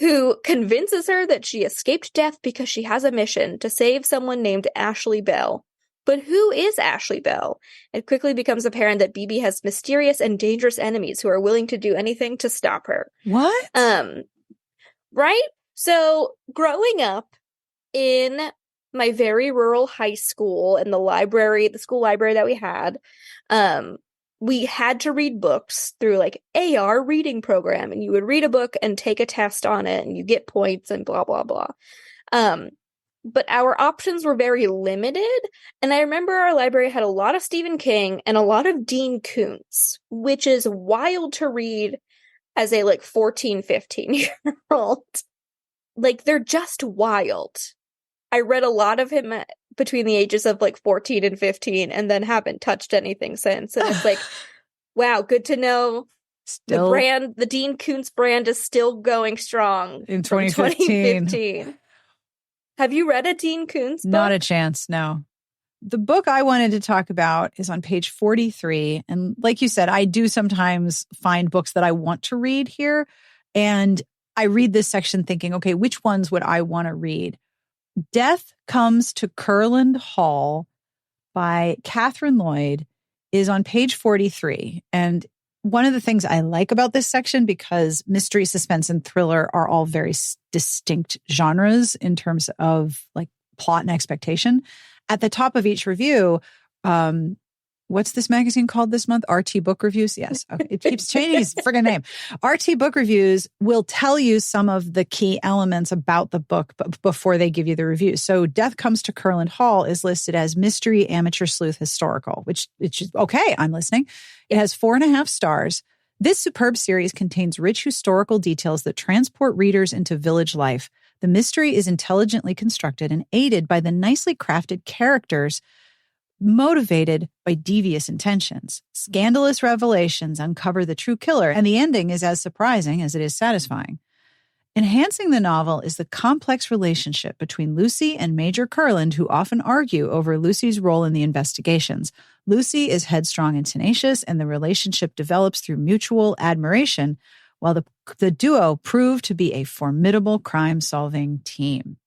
who convinces her that she escaped death because she has a mission to save someone named Ashley Bell. But who is Ashley Bell? It quickly becomes apparent that BB has mysterious and dangerous enemies who are willing to do anything to stop her. What? Right? So, growing up in my very rural high school and the school library that we had to read books through like AR reading program, and you would read a book and take a test on it and you get points and blah, blah, blah. But our options were very limited. And I remember our library had a lot of Stephen King and a lot of Dean Koontz, which is wild to read as a like 14, 15-year-old. Like, they're just wild. I read a lot of him between the ages of like 14 and 15 and then haven't touched anything since. And it's like, wow, good to know the Dean Koontz brand is still going strong in 2015. Have you read a Dean Koontz book? Not a chance, no. The book I wanted to talk about is on page 43. And like you said, I do sometimes find books that I want to read here. And I read this section thinking, okay, which ones would I want to read? Death Comes to Curland Hall by Catherine Lloyd is on page 43. And one of the things I like about this section, because mystery, suspense, and thriller are all very distinct genres in terms of like plot and expectation. At the top of each review, what's this magazine called this month? RT Book Reviews? Yes. Okay. It keeps changing its friggin' name. RT Book Reviews will tell you some of the key elements about the book before they give you the review. So Death Comes to Curland Hall is listed as mystery, amateur, sleuth, historical, which it's okay, I'm listening. It has 4.5 stars. This superb series contains rich historical details that transport readers into village life. The mystery is intelligently constructed and aided by the nicely crafted characters motivated by devious intentions. Scandalous revelations uncover the true killer, and the ending is as surprising as it is satisfying. Enhancing the novel is the complex relationship between Lucy and Major Curland, who often argue over Lucy's role in the investigations. Lucy is headstrong and tenacious, and the relationship develops through mutual admiration, while the duo prove to be a formidable crime-solving team.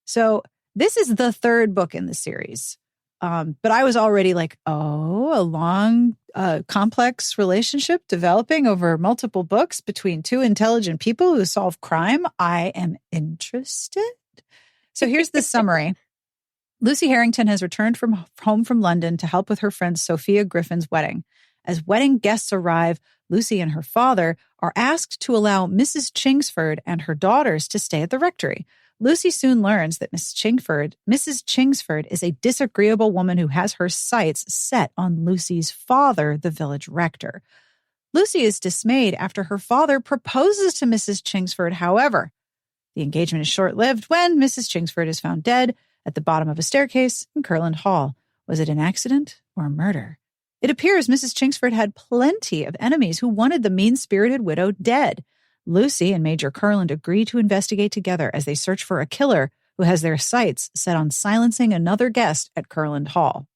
So this is the third book in the series. But I was already like, a long, complex relationship developing over multiple books between two intelligent people who solve crime. I am interested. So here's the summary. Lucy Harrington has returned home from London to help with her friend Sophia Griffin's wedding. As wedding guests arrive, Lucy and her father are asked to allow Mrs. Chingsford and her daughters to stay at the rectory. Lucy soon learns that Mrs. Chingsford is a disagreeable woman who has her sights set on Lucy's father, the village rector. Lucy is dismayed after her father proposes to Mrs. Chingsford. However, the engagement is short-lived when Mrs. Chingsford is found dead at the bottom of a staircase in Curland Hall. Was it an accident or a murder? It appears Mrs. Chingsford had plenty of enemies who wanted the mean-spirited widow dead. Lucy and Major Curland agree to investigate together as they search for a killer who has their sights set on silencing another guest at Curland Hall.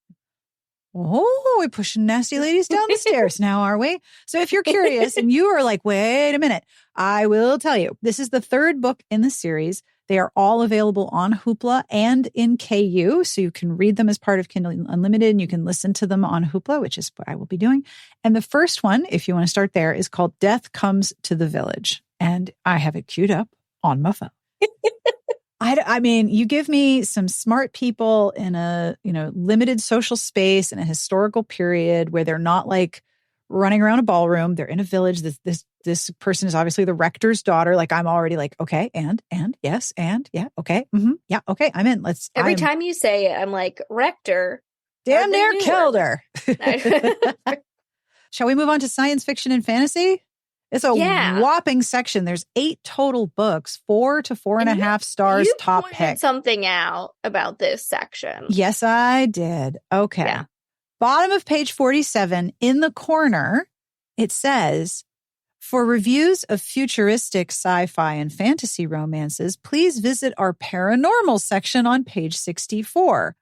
Oh, we're pushing nasty ladies down the stairs now, are we? So if you're curious and you are like, wait a minute, I will tell you, this is the third book in the series. They are all available on Hoopla and in KU. So you can read them as part of Kindle Unlimited and you can listen to them on Hoopla, which is what I will be doing. And the first one, if you want to start there, is called Death Comes to the Village. And I have it queued up on my phone. I mean, you give me some smart people in a, limited social space in a historical period where they're not like running around a ballroom. They're in a village. This person is obviously the rector's daughter. Like I'm already like, okay, and yes, and yeah, okay, yeah, okay, I'm in. Every time you say it, I'm like, rector. Damn near killed her. Shall we move on to science fiction and fantasy? It's a whopping section. There's 8 total books, 4 to 4.5 stars. You top pointed pick. Something out about this section. Yes, I did. Okay. Yeah. Bottom of page 47 in the corner, it says, for reviews of futuristic sci-fi and fantasy romances, please visit our paranormal section on page 64.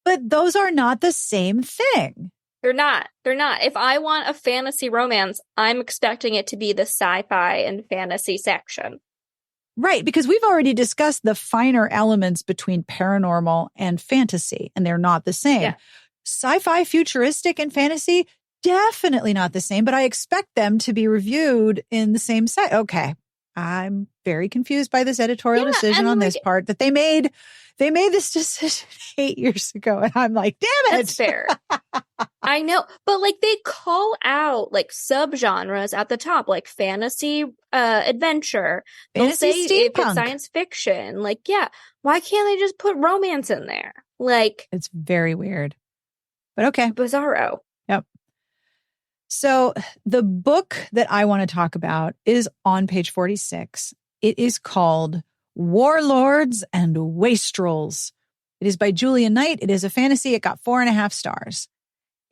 But those are not the same thing. They're not. If I want a fantasy romance, I'm expecting it to be the sci-fi and fantasy section. Right, because we've already discussed the finer elements between paranormal and fantasy, and they're not the same. Yeah. Sci-fi, futuristic, and fantasy, definitely not the same, but I expect them to be reviewed in the same set. Okay, I'm very confused by this editorial decision on this part that they made. They made this decision 8 years ago, and I'm like, damn it. That's fair. I know. But like they call out like subgenres at the top, like fantasy, adventure. They'll say steampunk. If it's science fiction, like, yeah, why can't they just put romance in there? Like, it's very weird. But okay. Bizarro. Yep. So the book that I want to talk about is on page 46. It is called Warlords and Wastrels. It is by Julia Knight. It is a fantasy. It got 4.5 stars.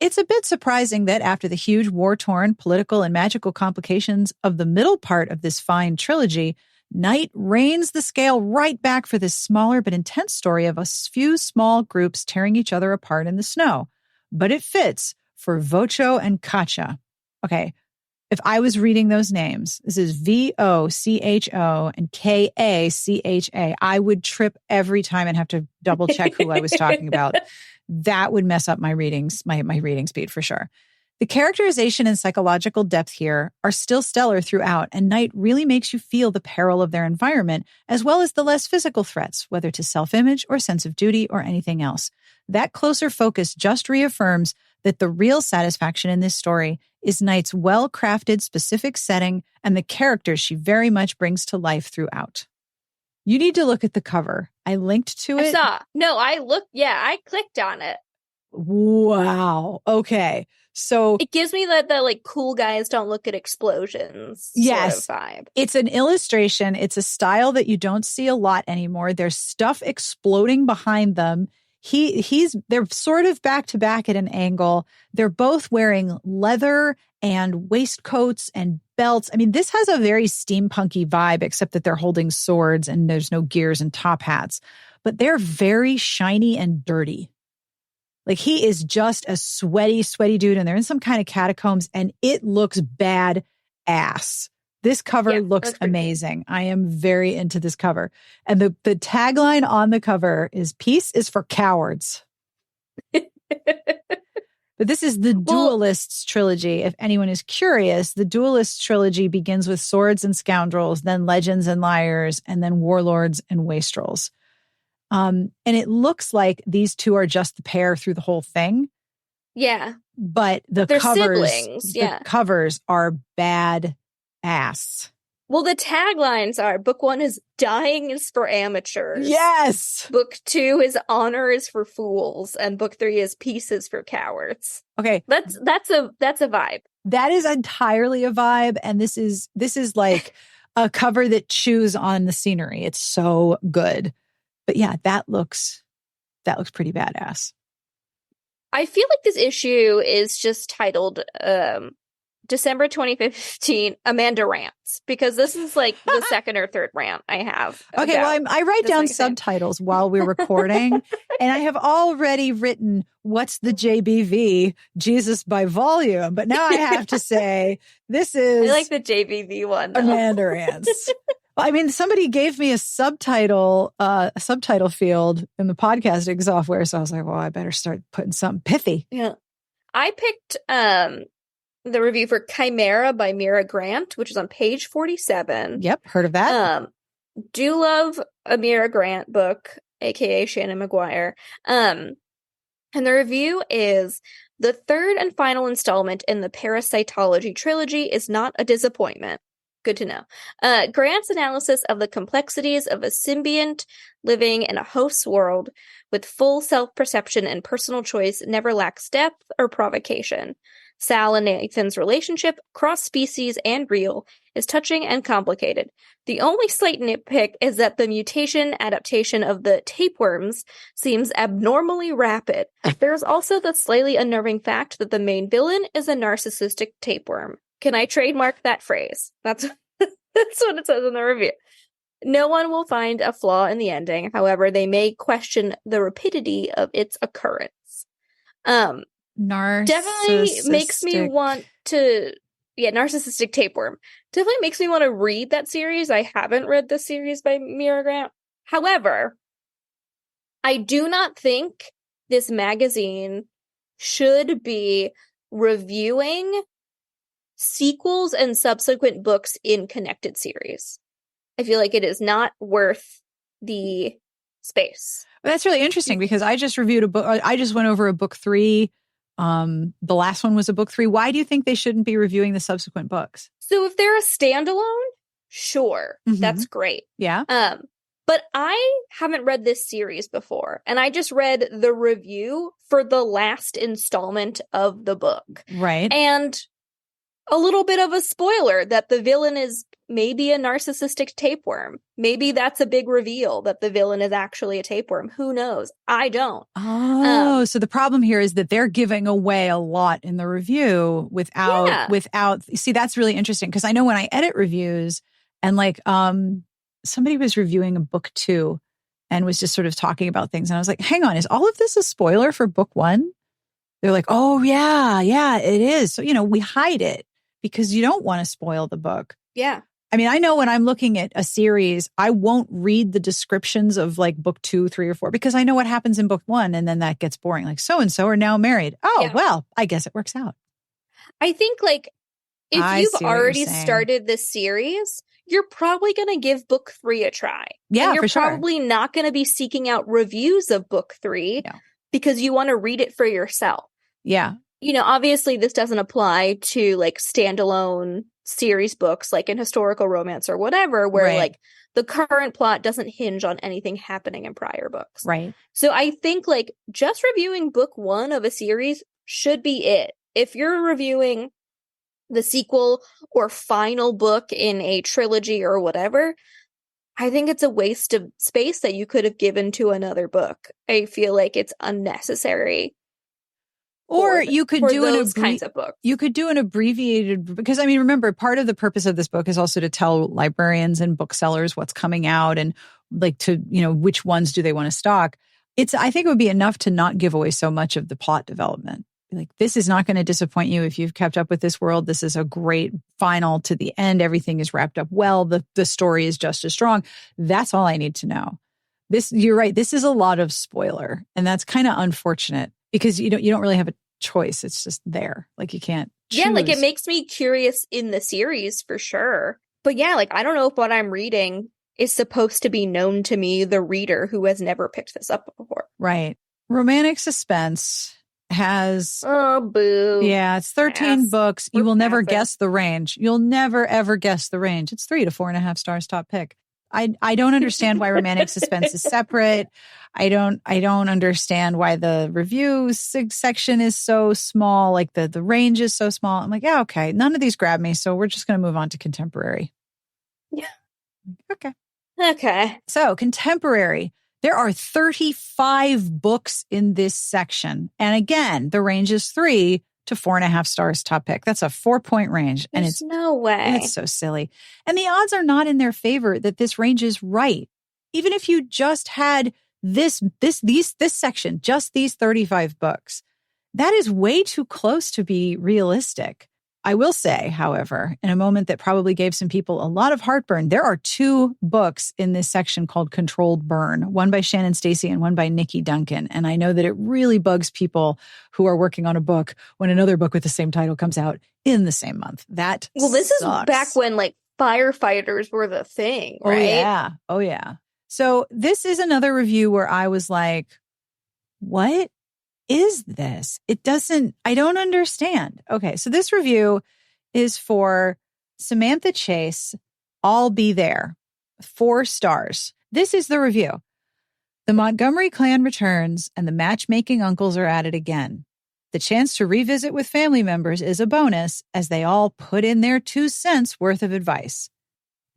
It's a bit surprising that after the huge war-torn political and magical complications of the middle part of this fine trilogy, Knight reins the scale right back for this smaller but intense story of a few small groups tearing each other apart in the snow. But it fits for Vocho and Kacha. Okay, if I was reading those names, this is Vocho and Kacha, I would trip every time and have to double check who I was talking about. That would mess up my readings, my reading speed for sure. The characterization and psychological depth here are still stellar throughout, and Knight really makes you feel the peril of their environment, as well as the less physical threats, whether to self-image or sense of duty or anything else. That closer focus just reaffirms that the real satisfaction in this story is Knight's well-crafted specific setting and the characters she very much brings to life throughout. You need to look at the cover. I linked to it. I saw. No, I looked. Yeah, I clicked on it. Wow. Okay. So it gives me the like cool guys don't look at explosions yes, sort of vibe. It's an illustration. It's a style that you don't see a lot anymore. There's stuff exploding behind them. They're sort of back to back at an angle. They're both wearing leather and waistcoats and belts. I mean, this has a very steampunky vibe, except that they're holding swords and there's no gears and top hats. But they're very shiny and dirty. Like he is just a sweaty dude and they're in some kind of catacombs and it looks bad ass. This cover looks amazing. Cool. I am very into this cover. And the tagline on the cover is "Peace is for cowards." But this is the Duelists trilogy. If anyone is curious, the Duelists trilogy begins with Swords and Scoundrels, then Legends and Liars, and then Warlords and Wastrels. And it looks like these two are just the pair through the whole thing. Yeah. But they're siblings. Yeah. The covers are bad ass. Well, the taglines are book 1 is dying is for amateurs. Yes. Book 2 is honor is for fools. And book 3 is peace is for cowards. Okay. That's a vibe. That is entirely a vibe. And this is like a cover that chews on the scenery. It's so good. But yeah, that looks pretty badass. I feel like this issue is just titled December 2015, Amanda rants, because this is like the second or third rant I have. Okay, well, I write down subtitles while we're recording, and I have already written what's the JBV, Jesus by volume. But now I have to say, this is... I like the JBV one, though. Amanda rants. I mean, somebody gave me a subtitle field in the podcasting software, so I was like, well, I better start putting something pithy. Yeah. I picked the review for Chimera by Mira Grant, which is on page 47. Yep, heard of that. Do love a Mira Grant book, aka Shannon McGuire. And the review is: the third and final installment in the Parasitology trilogy is not a disappointment. Good to know. Grant's analysis of the complexities of a symbiont living in a host's world with full self-perception and personal choice never lacks depth or provocation. Sal and Nathan's relationship, cross-species and real, is touching and complicated. The only slight nitpick is that the mutation adaptation of the tapeworms seems abnormally rapid. There's also the slightly unnerving fact that the main villain is a narcissistic tapeworm. Can I trademark that phrase? That's what it says in the review. No one will find a flaw in the ending. However, they may question the rapidity of its occurrence. Definitely makes me want to... Yeah, narcissistic tapeworm. Definitely makes me want to read that series. I haven't read the series by Mira Grant. However, I do not think this magazine should be reviewing sequels and subsequent books in connected series. I feel like it is not worth the space. That's really interesting because I just reviewed a book. I just went over a book 3. The last one was a book 3. Why do you think they shouldn't be reviewing the subsequent books? So if they're a standalone, sure, that's great. Yeah. But I haven't read this series before, and I just read the review for the last installment of the book. Right. And a little bit of a spoiler that the villain is maybe a narcissistic tapeworm. Maybe that's a big reveal that the villain is actually a tapeworm. Who knows? I don't. Oh, so the problem here is that they're giving away a lot in the review without. See, that's really interesting because I know when I edit reviews and like somebody was reviewing a book 2 and was just sort of talking about things, and I was like, "Hang on, is all of this a spoiler for book 1?" They're like, "Oh yeah, it is." So we hide it because you don't want to spoil the book. Yeah. I mean, I know when I'm looking at a series, I won't read the descriptions of like book 2, 3, or 4 because I know what happens in book 1 and then that gets boring. Like so-and-so are now married. Oh, well, I guess it works out. I think like if you've already started this series, you're probably going to give book 3 a try. Yeah, and you're for sure. probably not going to be seeking out reviews of book 3 because you want to read it for yourself. Yeah. Obviously this doesn't apply to like standalone series books like in historical romance or whatever, where like the current plot doesn't hinge on anything happening in prior books. Right. So I think like just reviewing book 1 of a series should be it. If you're reviewing the sequel or final book in a trilogy or whatever, I think it's a waste of space that you could have given to another book. I feel like it's unnecessary. Or you could do those kinds of books. You could do an abbreviated, because I mean, remember, part of the purpose of this book is also to tell librarians and booksellers what's coming out and like to, which ones do they want to stock. I think it would be enough to not give away so much of the plot development. Like, this is not going to disappoint you if you've kept up with this world. This is a great final to the end. Everything is wrapped up well. The story is just as strong. That's all I need to know. You're right. This is a lot of spoiler, and that's kind of unfortunate because you don't really have a choice. It's just there. Like, you can't choose. Yeah, like it makes me curious in the series for sure. But yeah, like I don't know if what I'm reading is supposed to be known to me, the reader who has never picked this up before. Right. Romantic suspense has... Oh, boo. Yeah, it's 13 books. You will never guess the range. You'll never, ever guess the range. It's 3 to 4.5 stars top pick. I don't understand why romantic suspense is separate. I don't understand why the review section is so small. Like the range is so small. I'm like, yeah, okay. None of these grab me. So we're just going to move on to contemporary. Yeah. Okay. So contemporary. There are 35 books in this section. And again, the range is 3 to 4.5 stars top pick. That's a 4-point range. And There's no way. It's so silly. And the odds are not in their favor that this range is right. Even if you just had this section, just these 35 books, that is way too close to be realistic. I will say, however, in a moment that probably gave some people a lot of heartburn, there are 2 books in this section called Controlled Burn, one by Shannon Stacy and one by Nikki Duncan. And I know that it really bugs people who are working on a book when another book with the same title comes out in the same month. That this sucks. is back when like firefighters were the thing, right? Oh, yeah. So this is another review where I was like, what is this? I don't understand. Okay, so this review is for Samantha Chase, I'll Be There, 4 stars. This is the review. The Montgomery clan returns and the matchmaking uncles are at it again. The chance to revisit with family members is a bonus as they all put in their 2 cents worth of advice.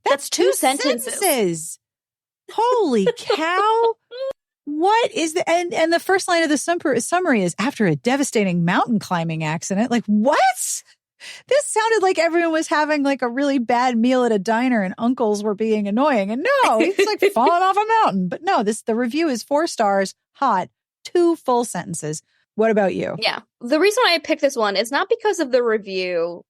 That's 2 sentences. Holy cow. What is the and the first line of the summary is after a devastating mountain climbing accident. Like, what? This sounded like everyone was having like a really bad meal at a diner and uncles were being annoying. And no, it's like falling off a mountain. But no, the review is 4 stars, hot, 2 full sentences. What about you? Yeah. The reason why I picked this one is not because of the review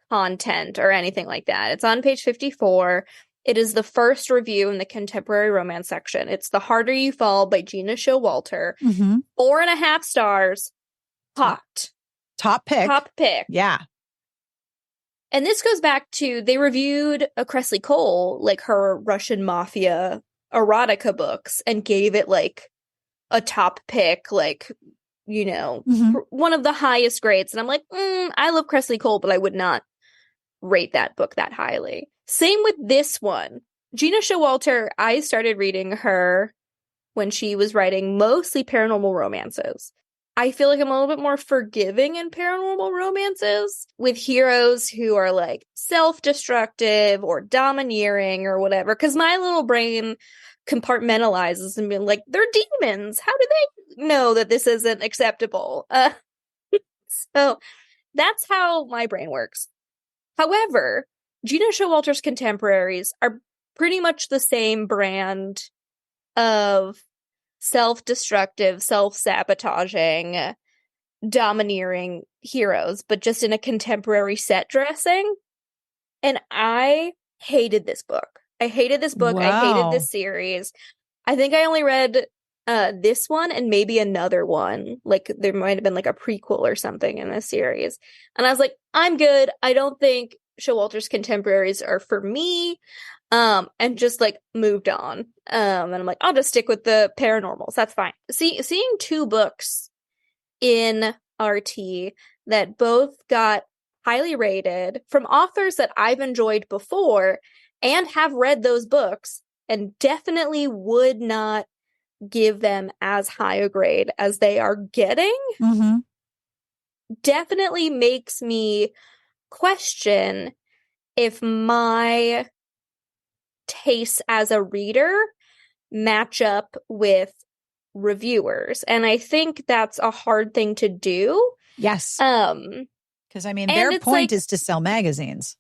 content or anything like that. It's on page 54. It is the first review in the contemporary romance section. It's The Harder You Fall by Gina Showalter. 4.5 stars. Hot. Top pick. Top pick. Yeah. And this goes back to, they reviewed a Cressley Cole, like her Russian mafia erotica books, and gave it like a top pick, like, you know, one of the highest grades. And I'm like, I love Cressley Cole, but I would not rate that book that highly. Same with this one. Gina Showalter, I started reading her when she was writing mostly paranormal romances. I feel like I'm a little bit more forgiving in paranormal romances with heroes who are like self-destructive or domineering or whatever, because my little brain compartmentalizes and being like, they're demons. How do they know that this isn't acceptable? So that's how my brain works. However, Gina Showalter's contemporaries are pretty much the same brand of self-destructive, self-sabotaging, domineering heroes, but just in a contemporary set dressing. And I hated this book. I hated this book. Wow. I hated this series. I think I only read this one and maybe another one. Like there might have been like a prequel or something in this series. And I was like, I'm good. I don't think Showalter's contemporaries are for me. And just like moved on. And I'm like, I'll just stick with the paranormals. That's fine. Seeing 2 books in RT that both got highly rated from authors that I've enjoyed before and have read those books and definitely would not give them as high a grade as they are getting, definitely makes me question if my tastes as a reader match up with reviewers. And I think that's a hard thing to do. Yes. Because I mean, their point is to sell magazines.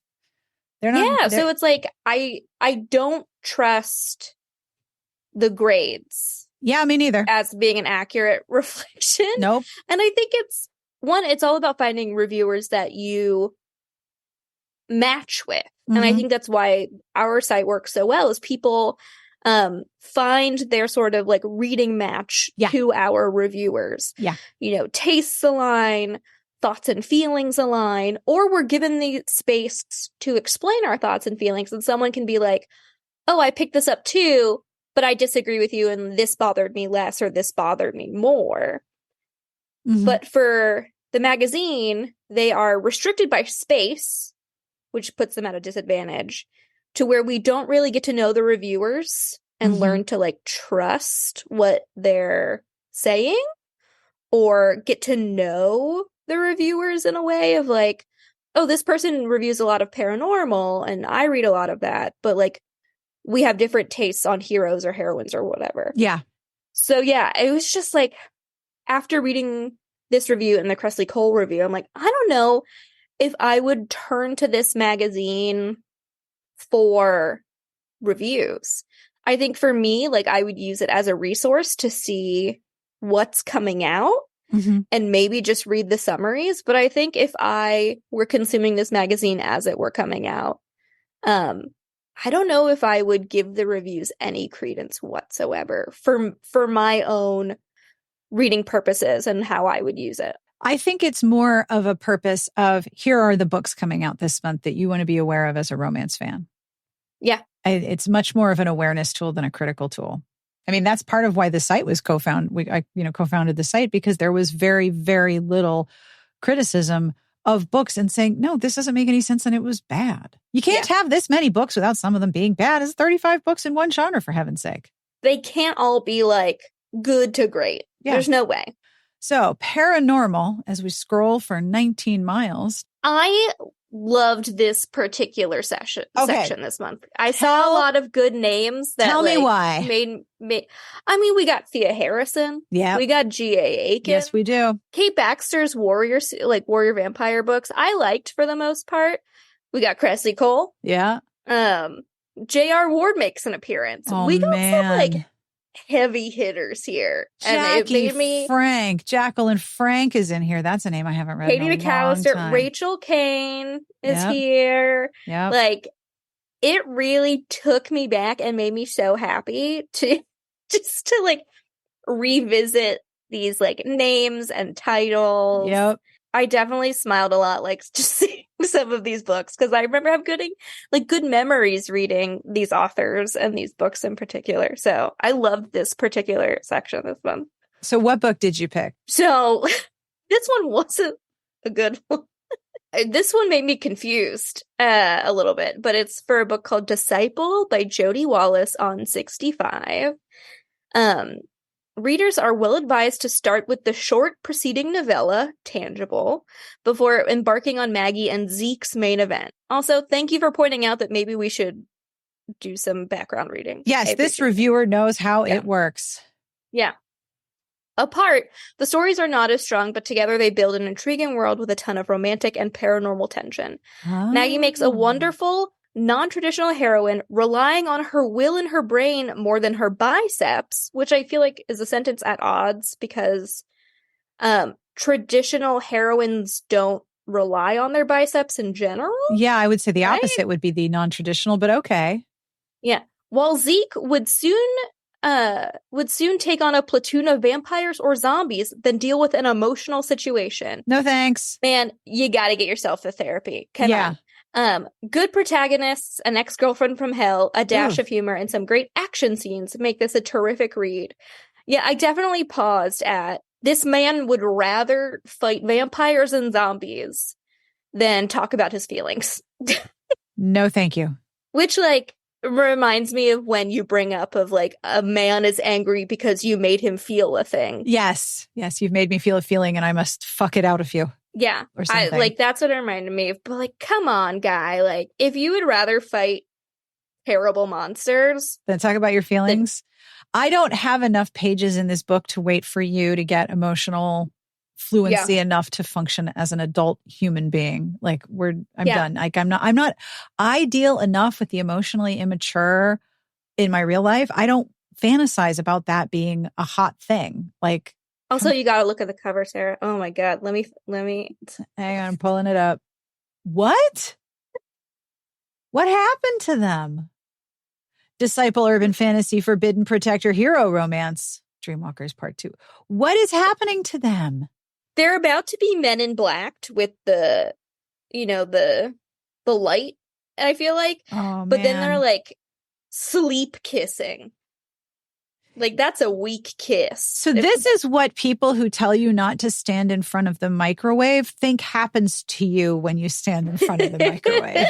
They're not. So it's like I don't trust the grades. Yeah, me neither. As being an accurate reflection. Nope. And I think it's all about finding reviewers that you match with. And I think that's why our site works so well, is people find their sort of like reading match to our reviewers. Yeah. You know, tastes align, thoughts and feelings align, or we're given the space to explain our thoughts and feelings. And someone can be like, oh, I picked this up too, but I disagree with you and this bothered me less or this bothered me more. But for the magazine, they are restricted by space, which puts them at a disadvantage, to where we don't really get to know the reviewers and learn to like trust what they're saying, or get to know the reviewers in a way of like, oh, this person reviews a lot of paranormal and I read a lot of that, but like we have different tastes on heroes or heroines or whatever. Yeah. So yeah, it was just like, after reading this review and the Cressley Cole review, I'm like, I don't know if I would turn to this magazine for reviews. I think for me, like, I would use it as a resource to see what's coming out and maybe just read the summaries. But I think if I were consuming this magazine as it were coming out, I don't know if I would give the reviews any credence whatsoever for my own reading purposes and how I would use it. I think it's more of a purpose of, here are the books coming out this month that you want to be aware of as a romance fan. Yeah. It's much more of an awareness tool than a critical tool. I mean, that's part of why the site was co-founded. I co-founded the site because there was very, very little criticism of books and saying, no, this doesn't make any sense and it was bad. You can't have this many books without some of them being bad. It's 35 books in one genre, for heaven's sake. They can't all be like good to great. Yeah. There's no way. So paranormal, as we scroll for 19 miles. I loved this particular section this month. I saw a lot of good names that tell me why. made I mean, we got Thea Harrison. Yeah. We got G.A. Aiken. Yes, we do. Kate Baxter's warrior vampire books, I liked for the most part. We got Cressley Cole. Yeah. J.R. Ward makes an appearance. Oh, we got man. some like heavy hitters here. Jackie and it made me Frank. Jacqueline Frank is in here. That's a name I haven't read Katie in a McAllister, long time. Rachel Kane is here. Yeah. Like, it really took me back and made me so happy to just to like revisit these like names and titles. Yep. I definitely smiled a lot, like, just seeing some of these books, because I remember having good memories reading these authors and these books in particular. So I loved this particular section this month. So what book did you pick? So this one wasn't a good one. This one made me confused a little bit, but it's for a book called Disciple by Jody Wallace on 65. Readers are well advised to start with the short preceding novella, Tangible, before embarking on Maggie and Zeke's main event. Also, thank you for pointing out that maybe we should do some background reading. Yes, this reviewer knows how it works. Yeah. Apart, the stories are not as strong, but together they build an intriguing world with a ton of romantic and paranormal tension. Oh. Maggie makes a wonderful, non-traditional heroine relying on her will and her brain more than her biceps, which I feel like is a sentence at odds because traditional heroines don't rely on their biceps in general. Yeah, I would say the opposite would be the non-traditional, but okay. Yeah. While Zeke would soon take on a platoon of vampires or zombies, then deal with an emotional situation. No thanks. Man, you gotta get yourself to therapy. Come on. Good protagonists, an ex-girlfriend from hell, a dash of humor, and some great action scenes make this a terrific read. Yeah, I definitely paused at, this man would rather fight vampires and zombies than talk about his feelings. No, thank you. Which, like, reminds me of when you bring up of, like, a man is angry because you made him feel a thing. Yes. Yes, you've made me feel a feeling and I must fuck it out of you. Yeah, that's what it reminded me of. But, like, come on, guy. Like, if you would rather fight terrible monsters, then talk about your feelings. I don't have enough pages in this book to wait for you to get emotional fluency enough to function as an adult human being. Like, I'm done. Like, I'm not ideal enough with the emotionally immature in my real life. I don't fantasize about that being a hot thing. Like, also, you got to look at the cover, Sarah. Oh my God. Let me. Hang on, I'm pulling it up. What happened to them? Disciple Urban Fantasy Forbidden Protector Hero Romance. Dreamwalkers Part 2. What is happening to them? They're about to be Men in Blacked with the light, I feel like. Oh, but then they're like sleep kissing. Like, that's a weak kiss. So this is what people who tell you not to stand in front of the microwave think happens to you when you stand in front of the microwave.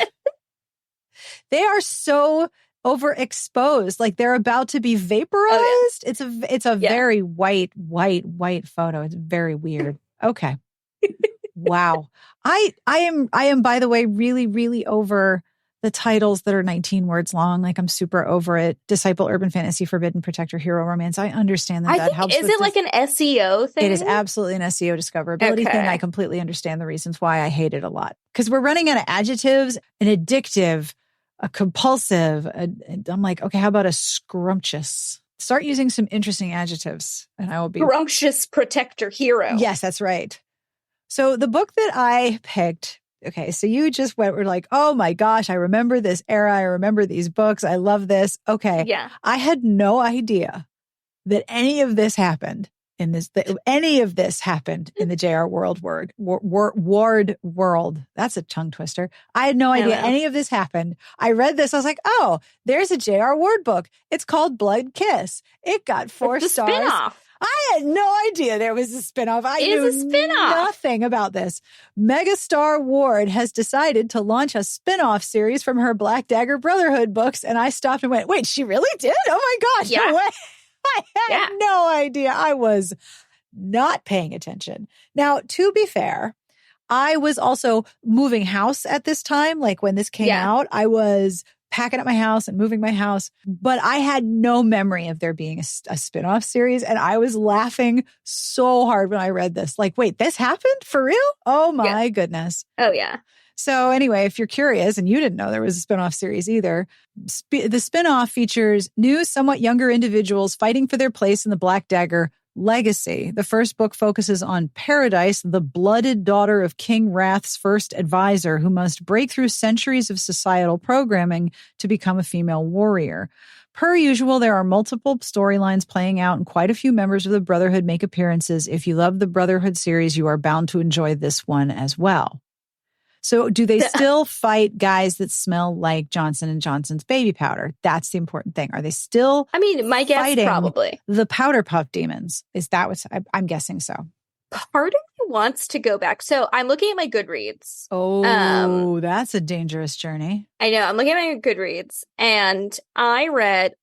They are so overexposed. Like, they're about to be vaporized. Oh, yeah. It's a very white photo. It's very weird. Okay. Wow. I am, by the way, really, really over the titles that are 19 words long. Like, I'm super over it. Disciple, urban fantasy, forbidden, protector, hero, romance. I understand that helps. Is it like an SEO thing? It is absolutely an SEO discoverability thing. I completely understand the reasons why I hate it a lot. Because we're running out of adjectives, an addictive, a compulsive. I'm like, okay, how about a scrumptious? Start using some interesting adjectives and I will be... Scrumptious protector hero. Yes, that's right. So the book that I picked... Okay, so you just were like, oh my gosh, I remember this era. I remember these books. I love this. Okay. Yeah. I had no idea that any of this happened in the J.R. Ward world. That's a tongue twister. I had no idea any of this happened. I read this. I was like, oh, there's a J.R. Ward book. It's called Blood Kiss. It got 4 stars. Spin-off. I had no idea there was a spinoff. I knew nothing about this. Megastar Ward has decided to launch a spinoff series from her Black Dagger Brotherhood books. And I stopped and went, wait, she really did? Oh my gosh. Yeah. No way. I had no idea. I was not paying attention. Now, to be fair, I was also moving house at this time. Like when this came out, I was packing up my house and moving my house, but I had no memory of there being a spinoff series. And I was laughing so hard when I read this. Like, wait, this happened for real? Oh my goodness. Oh yeah. So anyway, if you're curious and you didn't know there was a spinoff series either, the spinoff features new, somewhat younger individuals fighting for their place in the Black Dagger legacy. The first book focuses on Paradise, the blooded daughter of King Wrath's first advisor, who must break through centuries of societal programming to become a female warrior. Per usual, there are multiple storylines playing out and quite a few members of the Brotherhood make appearances. If you love the Brotherhood series, you are bound to enjoy this one as well. So do they still fight guys that smell like Johnson & Johnson's baby powder? That's the important thing. Are they still my guess probably. The powder puff demons? Is that what's... I'm guessing so. Part of me wants to go back. So I'm looking at my Goodreads. Oh, that's a dangerous journey. I know. I'm looking at my Goodreads and I read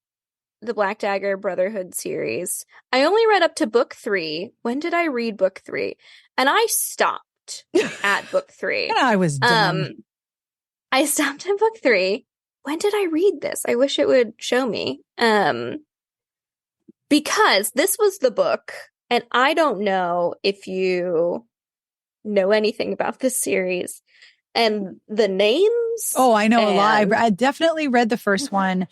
the Black Dagger Brotherhood series. I only read up to book 3. When did I read book 3? And I stopped at book 3. And I was done. I stopped at book 3. When did I read this? I wish it would show me. Because this was the book, and I don't know if you know anything about this series and the names. Oh, I know a lot. I definitely read the first one.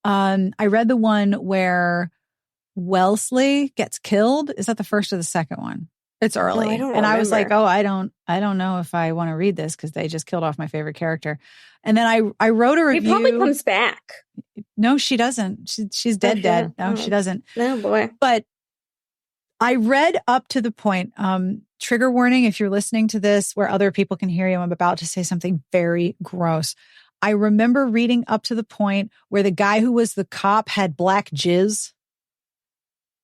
I read the one where Wellesley gets killed. Is that the first or the second one? It's early. No, I don't and remember. I was like, oh, I don't know if I want to read this because they just killed off my favorite character. And then I wrote a review. He probably comes back. No, she doesn't. She's dead. No, she doesn't. Oh boy. But I read up to the point, trigger warning, if you're listening to this where other people can hear you, I'm about to say something very gross. I remember reading up to the point where the guy who was the cop had black jizz.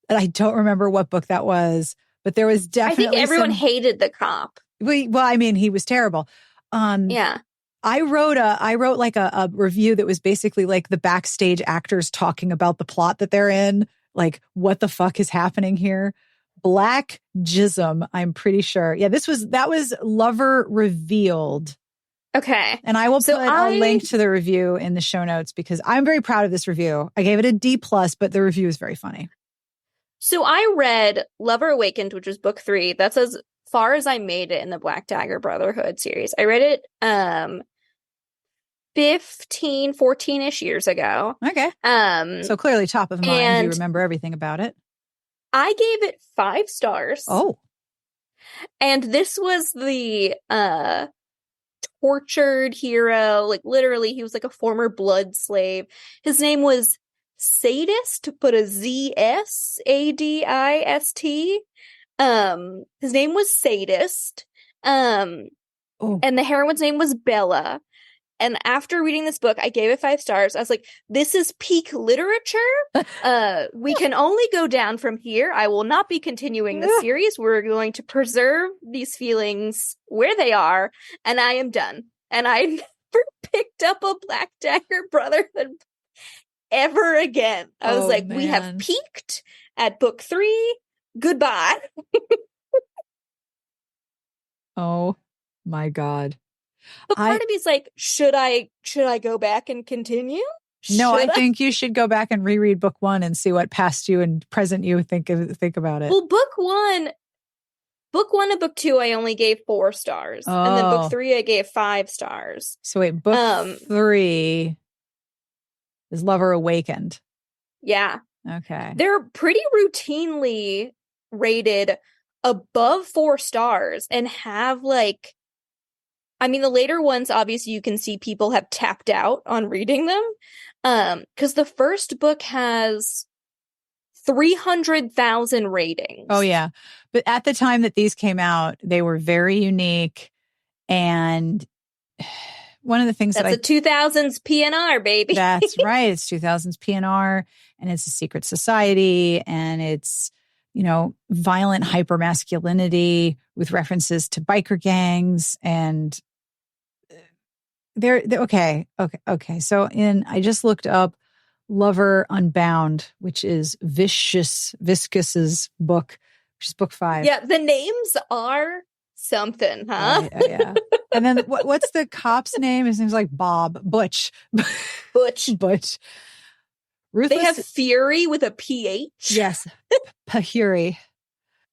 And I don't remember what book that was. But there was definitely... I think everyone hated the cop. Well, I mean, he was terrible. Yeah. I wrote like a review that was basically like the backstage actors talking about the plot that they're in. Like, what the fuck is happening here? Black Jism, I'm pretty sure. Yeah, that was Lover Revealed. Okay. And I will put a link to the review in the show notes because I'm very proud of this review. I gave it a D+, but the review is very funny. So I read Lover Awakened, which was book 3. That's as far as I made it in the Black Dagger Brotherhood series. I read it 15, 14-ish years ago. Okay. So clearly top of mind. You remember everything about it. I gave it 5 stars. Oh. And this was the tortured hero. Like literally, he was like a former blood slave. His name was Sadist, but a Z-S-A-D-I-S-T. His name was Sadist. And the heroine's name was Bella. And after reading this book, I gave it 5 stars. I was like, this is peak literature. We can only go down from here. I will not be continuing the series. We're going to preserve these feelings where they are. And I am done. And I never picked up a Black Dagger Brotherhood ever again. I was like, man. We have peaked at book 3. Goodbye. Oh my God. But part of me is like, should I go back and continue? No, I think you should go back and reread book 1 and see what past you and present you think about it. Well, book one and book 2, I only gave 4 stars. Oh. And then book 3, I gave 5 stars. So wait, book 3 is Lover Awakened. Yeah. Okay. They're pretty routinely rated above 4 stars and have like, I mean, the later ones, obviously you can see people have tapped out on reading them. Because the first book has 300,000 ratings. Oh, yeah. But at the time that these came out, they were very unique. And one of the things that's a 2000s PNR, baby. That's right. It's 2000s PNR, and it's a secret society, and it's, violent hypermasculinity with references to biker gangs. And they're okay. So I just looked up Lover Unbound, which is Viscus's book, which is book 5. Yeah, the names are something, huh? Yeah. And then what's the cop's name? His name's like Butch. Ruthless. They have Fury with a PH. Yes. Pahuri.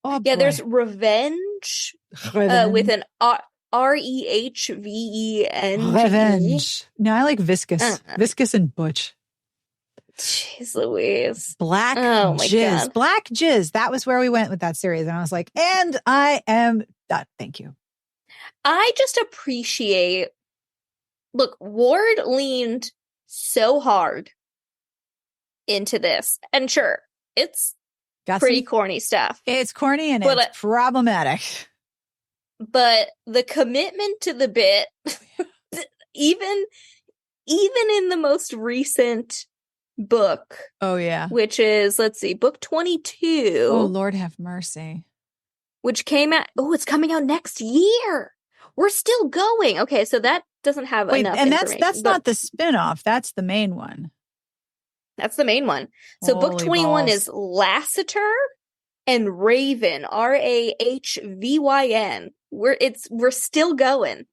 Oh, yeah, boy. there's Revenge with an REHVENGE. Revenge. No, I like Viscous. Viscous and Butch. Jeez Louise. Black my Jizz. God. Black Jizz. That was where we went with that series. And I was like, and I am done. Thank you. I just appreciate, look, Ward leaned so hard into this. And sure, it's pretty corny stuff. It's corny and it's problematic. But the commitment to the bit, even in the most recent book. Oh, yeah. Which is, let's see, book 22. Oh, Lord have mercy. Which came out, it's coming out next year. We're still going. Okay, so that doesn't have enough and information. that's not the spinoff. That's the main one. That's the main one. So book 21 is Lassiter and Raven, RAHVYN. We're still going.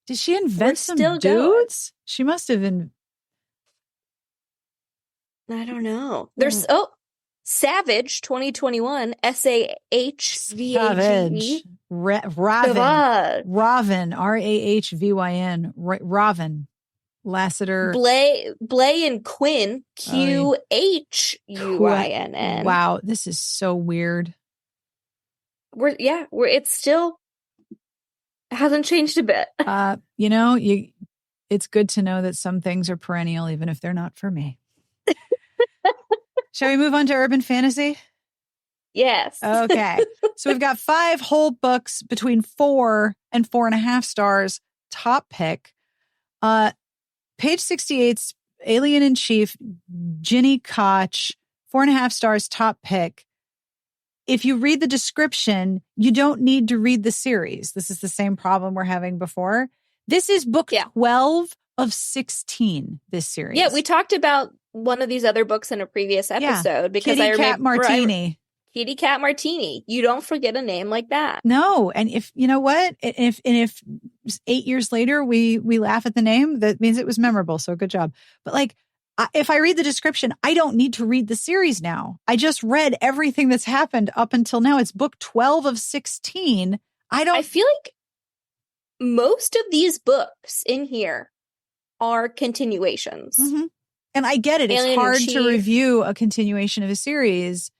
Did she invent some dudes? She must have been. I don't know. There's Savage 2021 SAHVAGE. Raven RAHVYN. Raven. Lassiter. Blay and Quinn QHUINN. Wow, this is so weird. It's still hasn't changed a bit. It's good to know that some things are perennial, even if they're not for me. Shall we move on to urban fantasy? Yes. Okay. So we've got 5 whole books between 4 and 4.5 stars. Top pick. Page 68's Alien in Chief, Ginny Koch, 4.5 stars, top pick. If you read the description, you don't need to read the series. This is the same problem we're having before. This is book 12 of 16, this series. Yeah, we talked about one of these other books in a previous episode because Kitty Cat Martini. Kitty Cat Martini. You don't forget a name like that. No, and if you know what, if 8 years later we laugh at the name, that means it was memorable. So good job. But if I read the description, I don't need to read the series now. I just read everything that's happened up until now. It's book 12 of 16. I feel like most of these books in here are continuations. Mm-hmm. And I get it. It's hard to review a continuation of a series.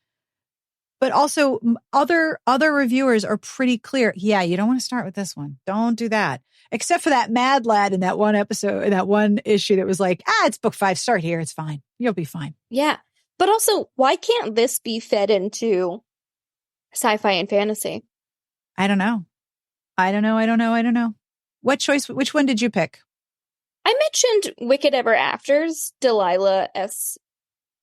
But also other reviewers are pretty clear. Yeah, you don't want to start with this one. Don't do that. Except for that mad lad in that one episode, that one issue that was like, it's book 5. Start here. It's fine. You'll be fine. Yeah. But also, why can't this be fed into sci-fi and fantasy? I don't know. Which one did you pick? I mentioned Wicked Ever After's Delilah S.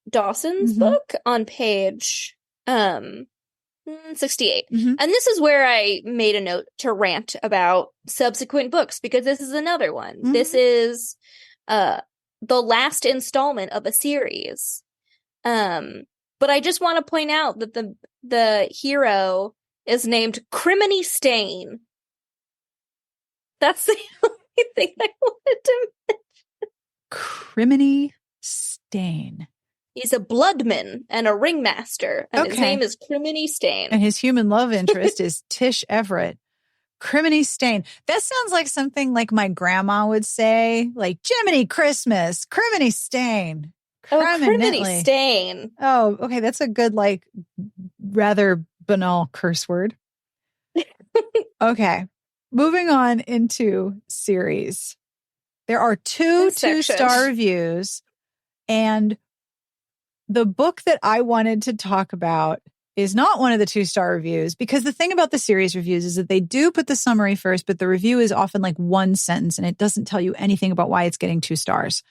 Dawson's book on page 68. And this is where I made a note to rant about subsequent books, because this is another one. This is the last installment of a series. But I just want to point out that the hero is named Criminy Stain. That's the only thing I wanted to mention. Criminy Stain. He's a bloodman and a ringmaster, and his Okay. name is Criminy Stain. And his human love interest is Tish Everett. Criminy Stain. That sounds like something like my grandma would say, like Jiminy Christmas, Criminy Stain. Criminy Stain. Oh, okay. That's a good, like, rather banal curse word. Okay. Moving on into series. There are two two-star reviews, and the book that I wanted to talk about is not one of the 2-star reviews, because the thing about the series reviews is that they do put the summary first, but the review is often like one sentence and it doesn't tell you anything about why it's getting 2 stars.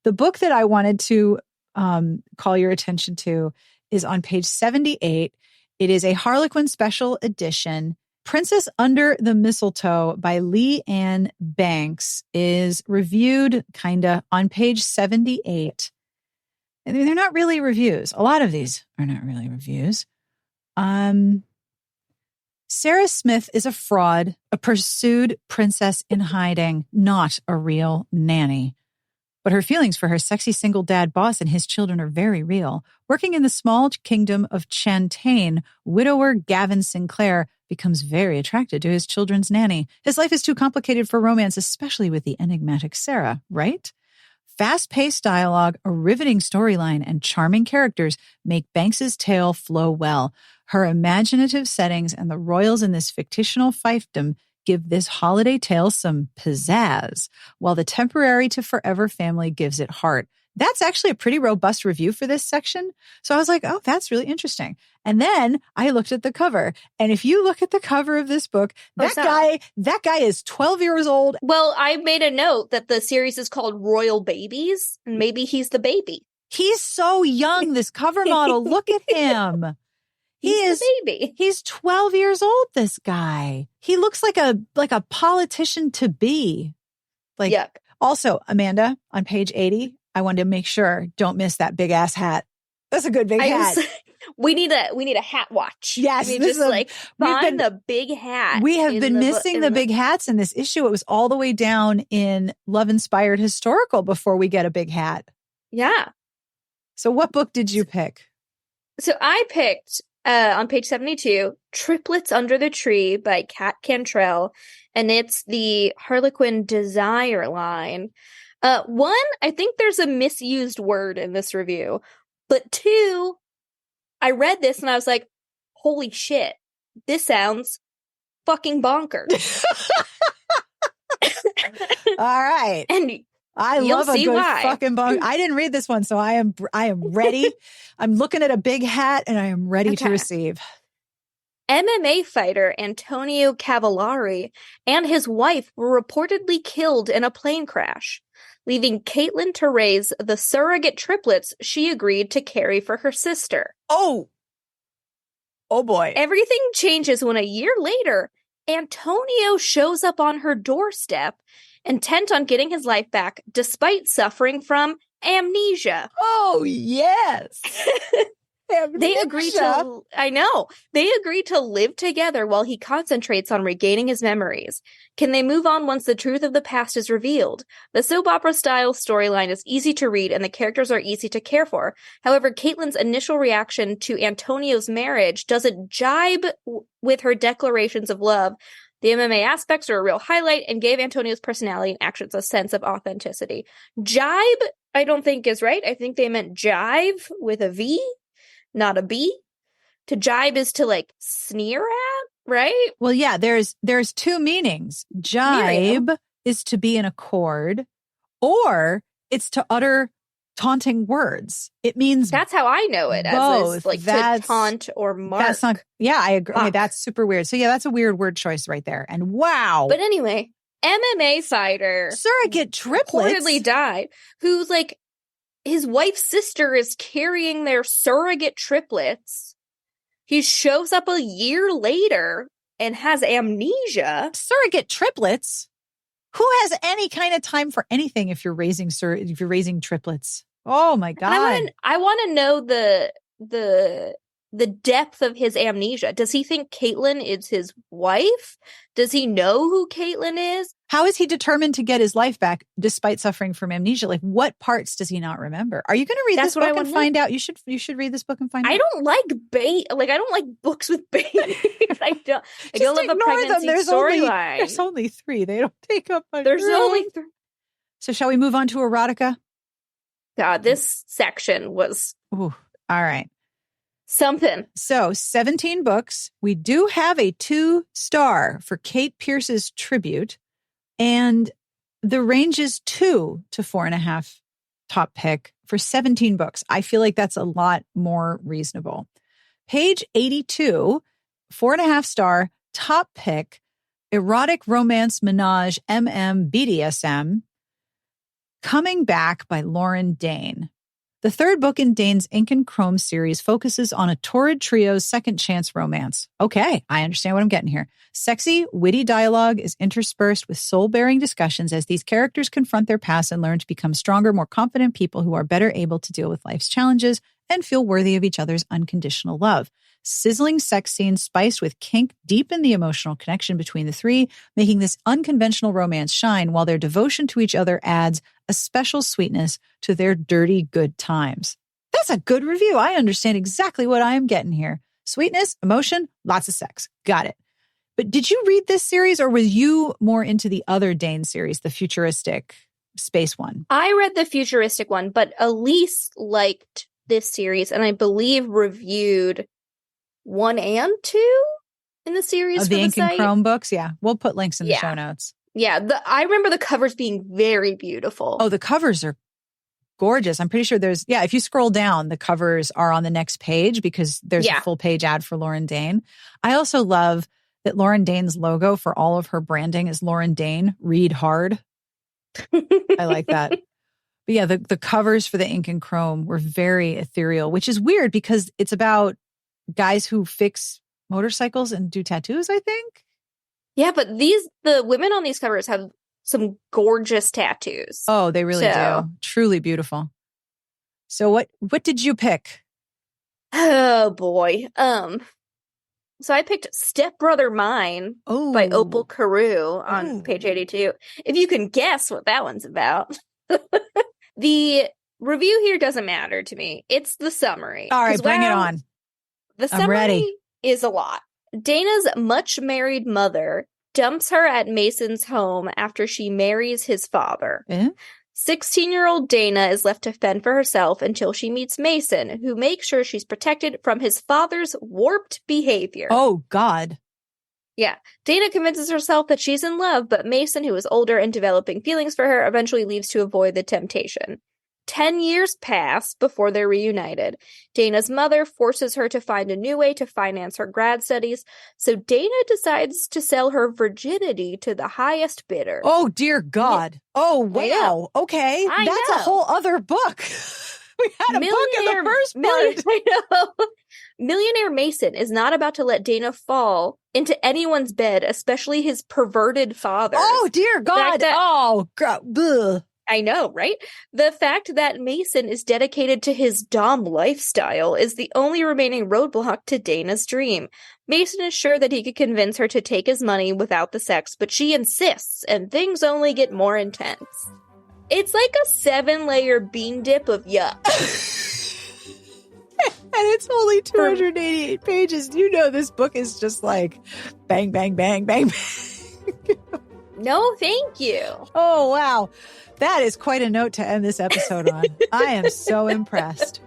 The book that I wanted to call your attention to is on page 78. It is a Harlequin special edition. Princess Under the Mistletoe by Lee Ann Banks is reviewed kinda on page 78. And they're not really reviews. A lot of these are not really reviews. Sarah Smith is a fraud, a pursued princess in hiding, not a real nanny. But her feelings for her sexy single dad boss and his children are very real. Working in the small kingdom of Chantain, widower Gavin Sinclair becomes very attracted to his children's nanny. His life is too complicated for romance, especially with the enigmatic Sarah, right? Fast-paced dialogue, a riveting storyline, and charming characters make Banks's tale flow well. Her imaginative settings and the royals in this fictional fiefdom give this holiday tale some pizzazz, while the temporary to forever family gives it heart. That's actually a pretty robust review for this section. So I was like, oh, that's really interesting. And then I looked at the cover. And if you look at the cover of this book, that guy is 12 years old. Well, I made a note that the series is called Royal Babies, and maybe he's the baby. He's so young, this cover model. Look at him. He's the baby. He's 12 years old, this guy. He looks like a politician to be. Like, Yuck. Also, Amanda, on page 80, I wanted to make sure, don't miss that big ass hat. That's a good big hat. We need a hat watch. Yes. We just find the big hat. We have been missing the big hats in this issue. It was all the way down in Love Inspired Historical before we get a big hat. Yeah. So what book did you pick? So I picked, on page 72, Triplets Under the Tree by Kat Cantrell. And it's the Harlequin Desire line. One, I think there's a misused word in this review. But 2, I read this and I was like, holy shit, this sounds fucking bonkers. All right. And I love a good fucking bonkers. I didn't read this one, so I am ready. I'm looking at a big hat and I am ready to receive. MMA fighter Antonio Cavallari and his wife were reportedly killed in a plane crash, leaving Caitlin to raise the surrogate triplets she agreed to carry for her sister. Oh boy. Everything changes when a year later, Antonio shows up on her doorstep, intent on getting his life back despite suffering from amnesia. Oh, yes. They agreed to live together while he concentrates on regaining his memories. Can they move on once the truth of the past is revealed? The soap opera style storyline is easy to read and the characters are easy to care for. However, Caitlin's initial reaction to Antonio's marriage doesn't jibe with her declarations of love. The MMA aspects are a real highlight and gave Antonio's personality and actions a sense of authenticity. Jibe, I don't think is right. I think they meant jive with a V. Not a B. To jibe is to like sneer at, right? Well, yeah, there's 2 meanings. Jibe is to be in accord, or it's to utter taunting words. It means that's how I know it. Both. As like to taunt or mark. That's not. Yeah, I agree. Okay, that's super weird. So yeah, that's a weird word choice right there. And wow. But anyway, MMA fighter surrogate triplets reportedly died. Who's like. His wife's sister is carrying their surrogate triplets. He shows up a year later and has amnesia. Surrogate triplets? Who has any kind of time for anything if you're raising triplets? Oh my God. I want to know the the depth of his amnesia. Does he think Caitlin is his wife? Does he know who Caitlin is? How is he determined to get his life back despite suffering from amnesia? Like, what parts does he not remember? Are you going to read this book and find out? You should read this book and find out. I don't like bait. Like, I don't like books with bait. I don't love a pregnancy storyline. There's only 3. They don't take up much There's room. only 3. So shall we move on to erotica? God, this section was... Ooh, all right. Something. So 17 books. We do have a 2-star for Kate Pierce's tribute. And the range is 2 to 4.5 top pick for 17 books. I feel like that's a lot more reasonable. Page 82, 4.5 star, top pick, erotic romance menage BDSM, Coming Back by Lauren Dane. The third book in Dane's Ink and Chrome series focuses on a torrid trio's second chance romance. Okay, I understand what I'm getting here. Sexy, witty dialogue is interspersed with soul-bearing discussions as these characters confront their past and learn to become stronger, more confident people who are better able to deal with life's challenges and feel worthy of each other's unconditional love. Sizzling sex scenes spiced with kink deepen the emotional connection between the 3, making this unconventional romance shine while their devotion to each other adds a special sweetness to their dirty good times. That's a good review. I understand exactly what I am getting here. Sweetness, emotion, lots of sex. Got it. But did you read this series or were you more into the other Dane series, the futuristic space one? I read the futuristic one, but Elise liked this series and I believe reviewed 1 and 2 in the series of the Ink and Chrome books. Yeah, we'll put links in the show notes. Yeah, I remember the covers being very beautiful. Oh, the covers are gorgeous. I'm pretty sure if you scroll down, the covers are on the next page because there's a full page ad for Lauren Dane. I also love that Lauren Dane's logo for all of her branding is Lauren Dane, read hard. I like that. But yeah, the covers for the Ink and Chrome were very ethereal, which is weird because it's about guys who fix motorcycles and do tattoos, I think. Yeah, but the women on these covers have some gorgeous tattoos. Oh, they really do. Truly beautiful. So what did you pick? Oh boy. So I picked Stepbrother Mine by Opal Carew on page 82. If you can guess what that one's about. The review here doesn't matter to me. It's the summary. All right, bring it on. The summary is a lot. Dana's much-married mother dumps her at Mason's home after she marries his father. 16-year-old Dana is left to fend for herself until she meets Mason, who makes sure she's protected from his father's warped behavior. Oh, God. Yeah. Dana convinces herself that she's in love, but Mason, who is older and developing feelings for her, eventually leaves to avoid the temptation. 10 years pass before they're reunited. Dana's mother forces her to find a new way to finance her grad studies, so Dana decides to sell her virginity to the highest bidder. Oh, dear God. Oh, wow. Okay. That's a whole other book. We had a book in the first part. I know. Millionaire Mason is not about to let Dana fall into anyone's bed, especially his perverted father. Oh, dear God. Oh, God. Bleh. I know, right? The fact that Mason is dedicated to his dom lifestyle is the only remaining roadblock to Dana's dream. Mason is sure that he could convince her to take his money without the sex, but she insists, and things only get more intense. It's like a 7-layer bean dip of yuck. And it's only 288 pages. You know this book is just like bang, bang, bang, bang, bang. No, thank you. Oh, wow. That is quite a note to end this episode on. I am so impressed.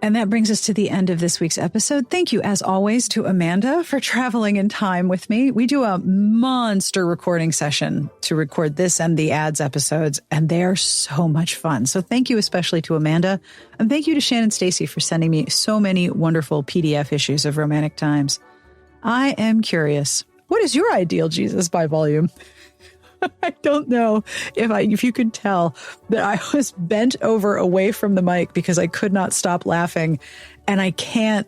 And that brings us to the end of this week's episode. Thank you, as always, to Amanda for traveling in time with me. We do a monster recording session to record this and the ads episodes, and they are so much fun. So thank you especially to Amanda. And thank you to Shannon Stacy for sending me so many wonderful PDF issues of Romantic Times. I am curious. What is your ideal Jesus by volume? I don't know if you could tell that I was bent over away from the mic because I could not stop laughing, and I can't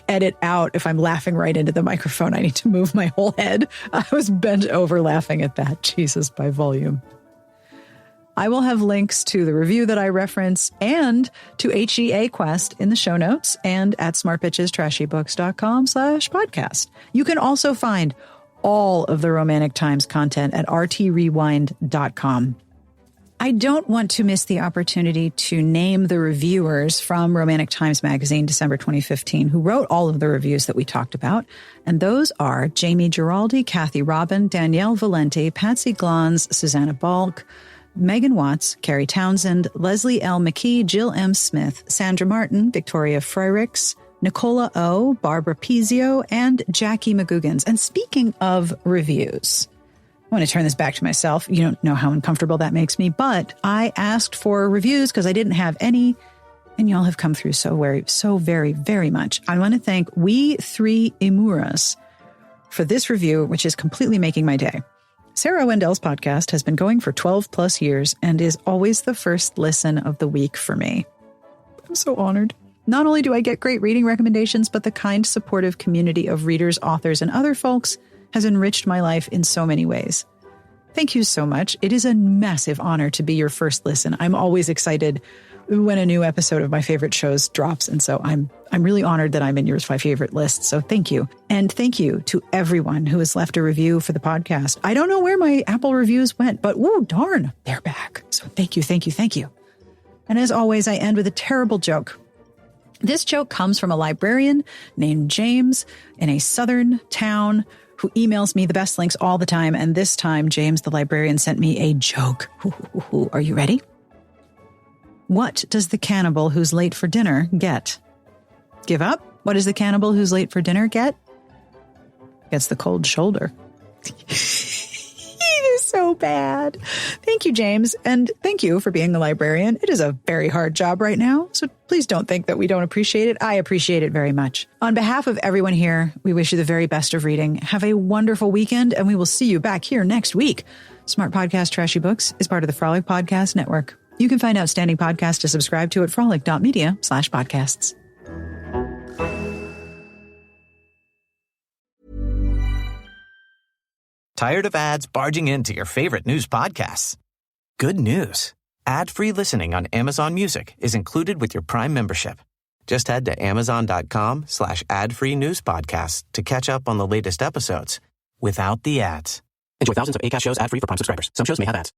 edit out if I'm laughing right into the microphone. I need to move my whole head. I was bent over laughing at that Jesus by volume. I will have links to the review that I reference and to HEA Quest in the show notes and at smartbitchestrashybooks.com/podcast. You can also find all of the Romantic Times content at rtrewind.com. I don't want to miss the opportunity to name the reviewers from Romantic Times Magazine, December 2015, who wrote all of the reviews that we talked about. And those are Jamie Giraldi, Kathy Robin, Danielle Valenti, Patsy Glons, Susanna Balk, Megan Watts, Carrie Townsend, Leslie L. McKee, Jill M. Smith, Sandra Martin, Victoria Freiricks, Nicola O., Barbara Pizio, and Jackie McGugans. And speaking of reviews, I want to turn this back to myself. You don't know how uncomfortable that makes me, but I asked for reviews because I didn't have any, and y'all have come through so very, very much. I want to thank We Three Imuras for this review, which is completely making my day. Sarah Wendell's podcast has been going for 12 plus years and is always the first listen of the week for me. I'm so honored. Not only do I get great reading recommendations, but the kind, supportive community of readers, authors, and other folks has enriched my life in so many ways. Thank you so much. It is a massive honor to be your first listen. I'm always excited when a new episode of my favorite shows drops, and so I'm really honored that I'm in yours my favorite list. So thank you. And thank you to everyone who has left a review for the podcast. I don't know where my Apple reviews went, but whoa, darn, they're back. So thank you. And as always, I end with a terrible joke. This joke comes from a librarian named James in a southern town who emails me the best links all the time. And this time, James, the librarian, sent me a joke. Are you ready? What does the cannibal who's late for dinner get? Give up? What does the cannibal who's late for dinner get? Gets the cold shoulder. It is so bad. Thank you, James. And thank you for being a librarian. It is a very hard job right now, so please don't think that we don't appreciate it. I appreciate it very much. On behalf of everyone here, we wish you the very best of reading. Have a wonderful weekend, and we will see you back here next week. Smart Podcast Trashy Books is part of the Frolic Podcast Network. You can find outstanding podcasts to subscribe to at frolic.media/podcasts. Tired of ads barging into your favorite news podcasts? Good news. Ad-free listening on Amazon Music is included with your Prime membership. Just head to amazon.com/ad-free news podcasts to catch up on the latest episodes without the ads. Enjoy thousands of Acast shows ad-free for Prime subscribers. Some shows may have ads.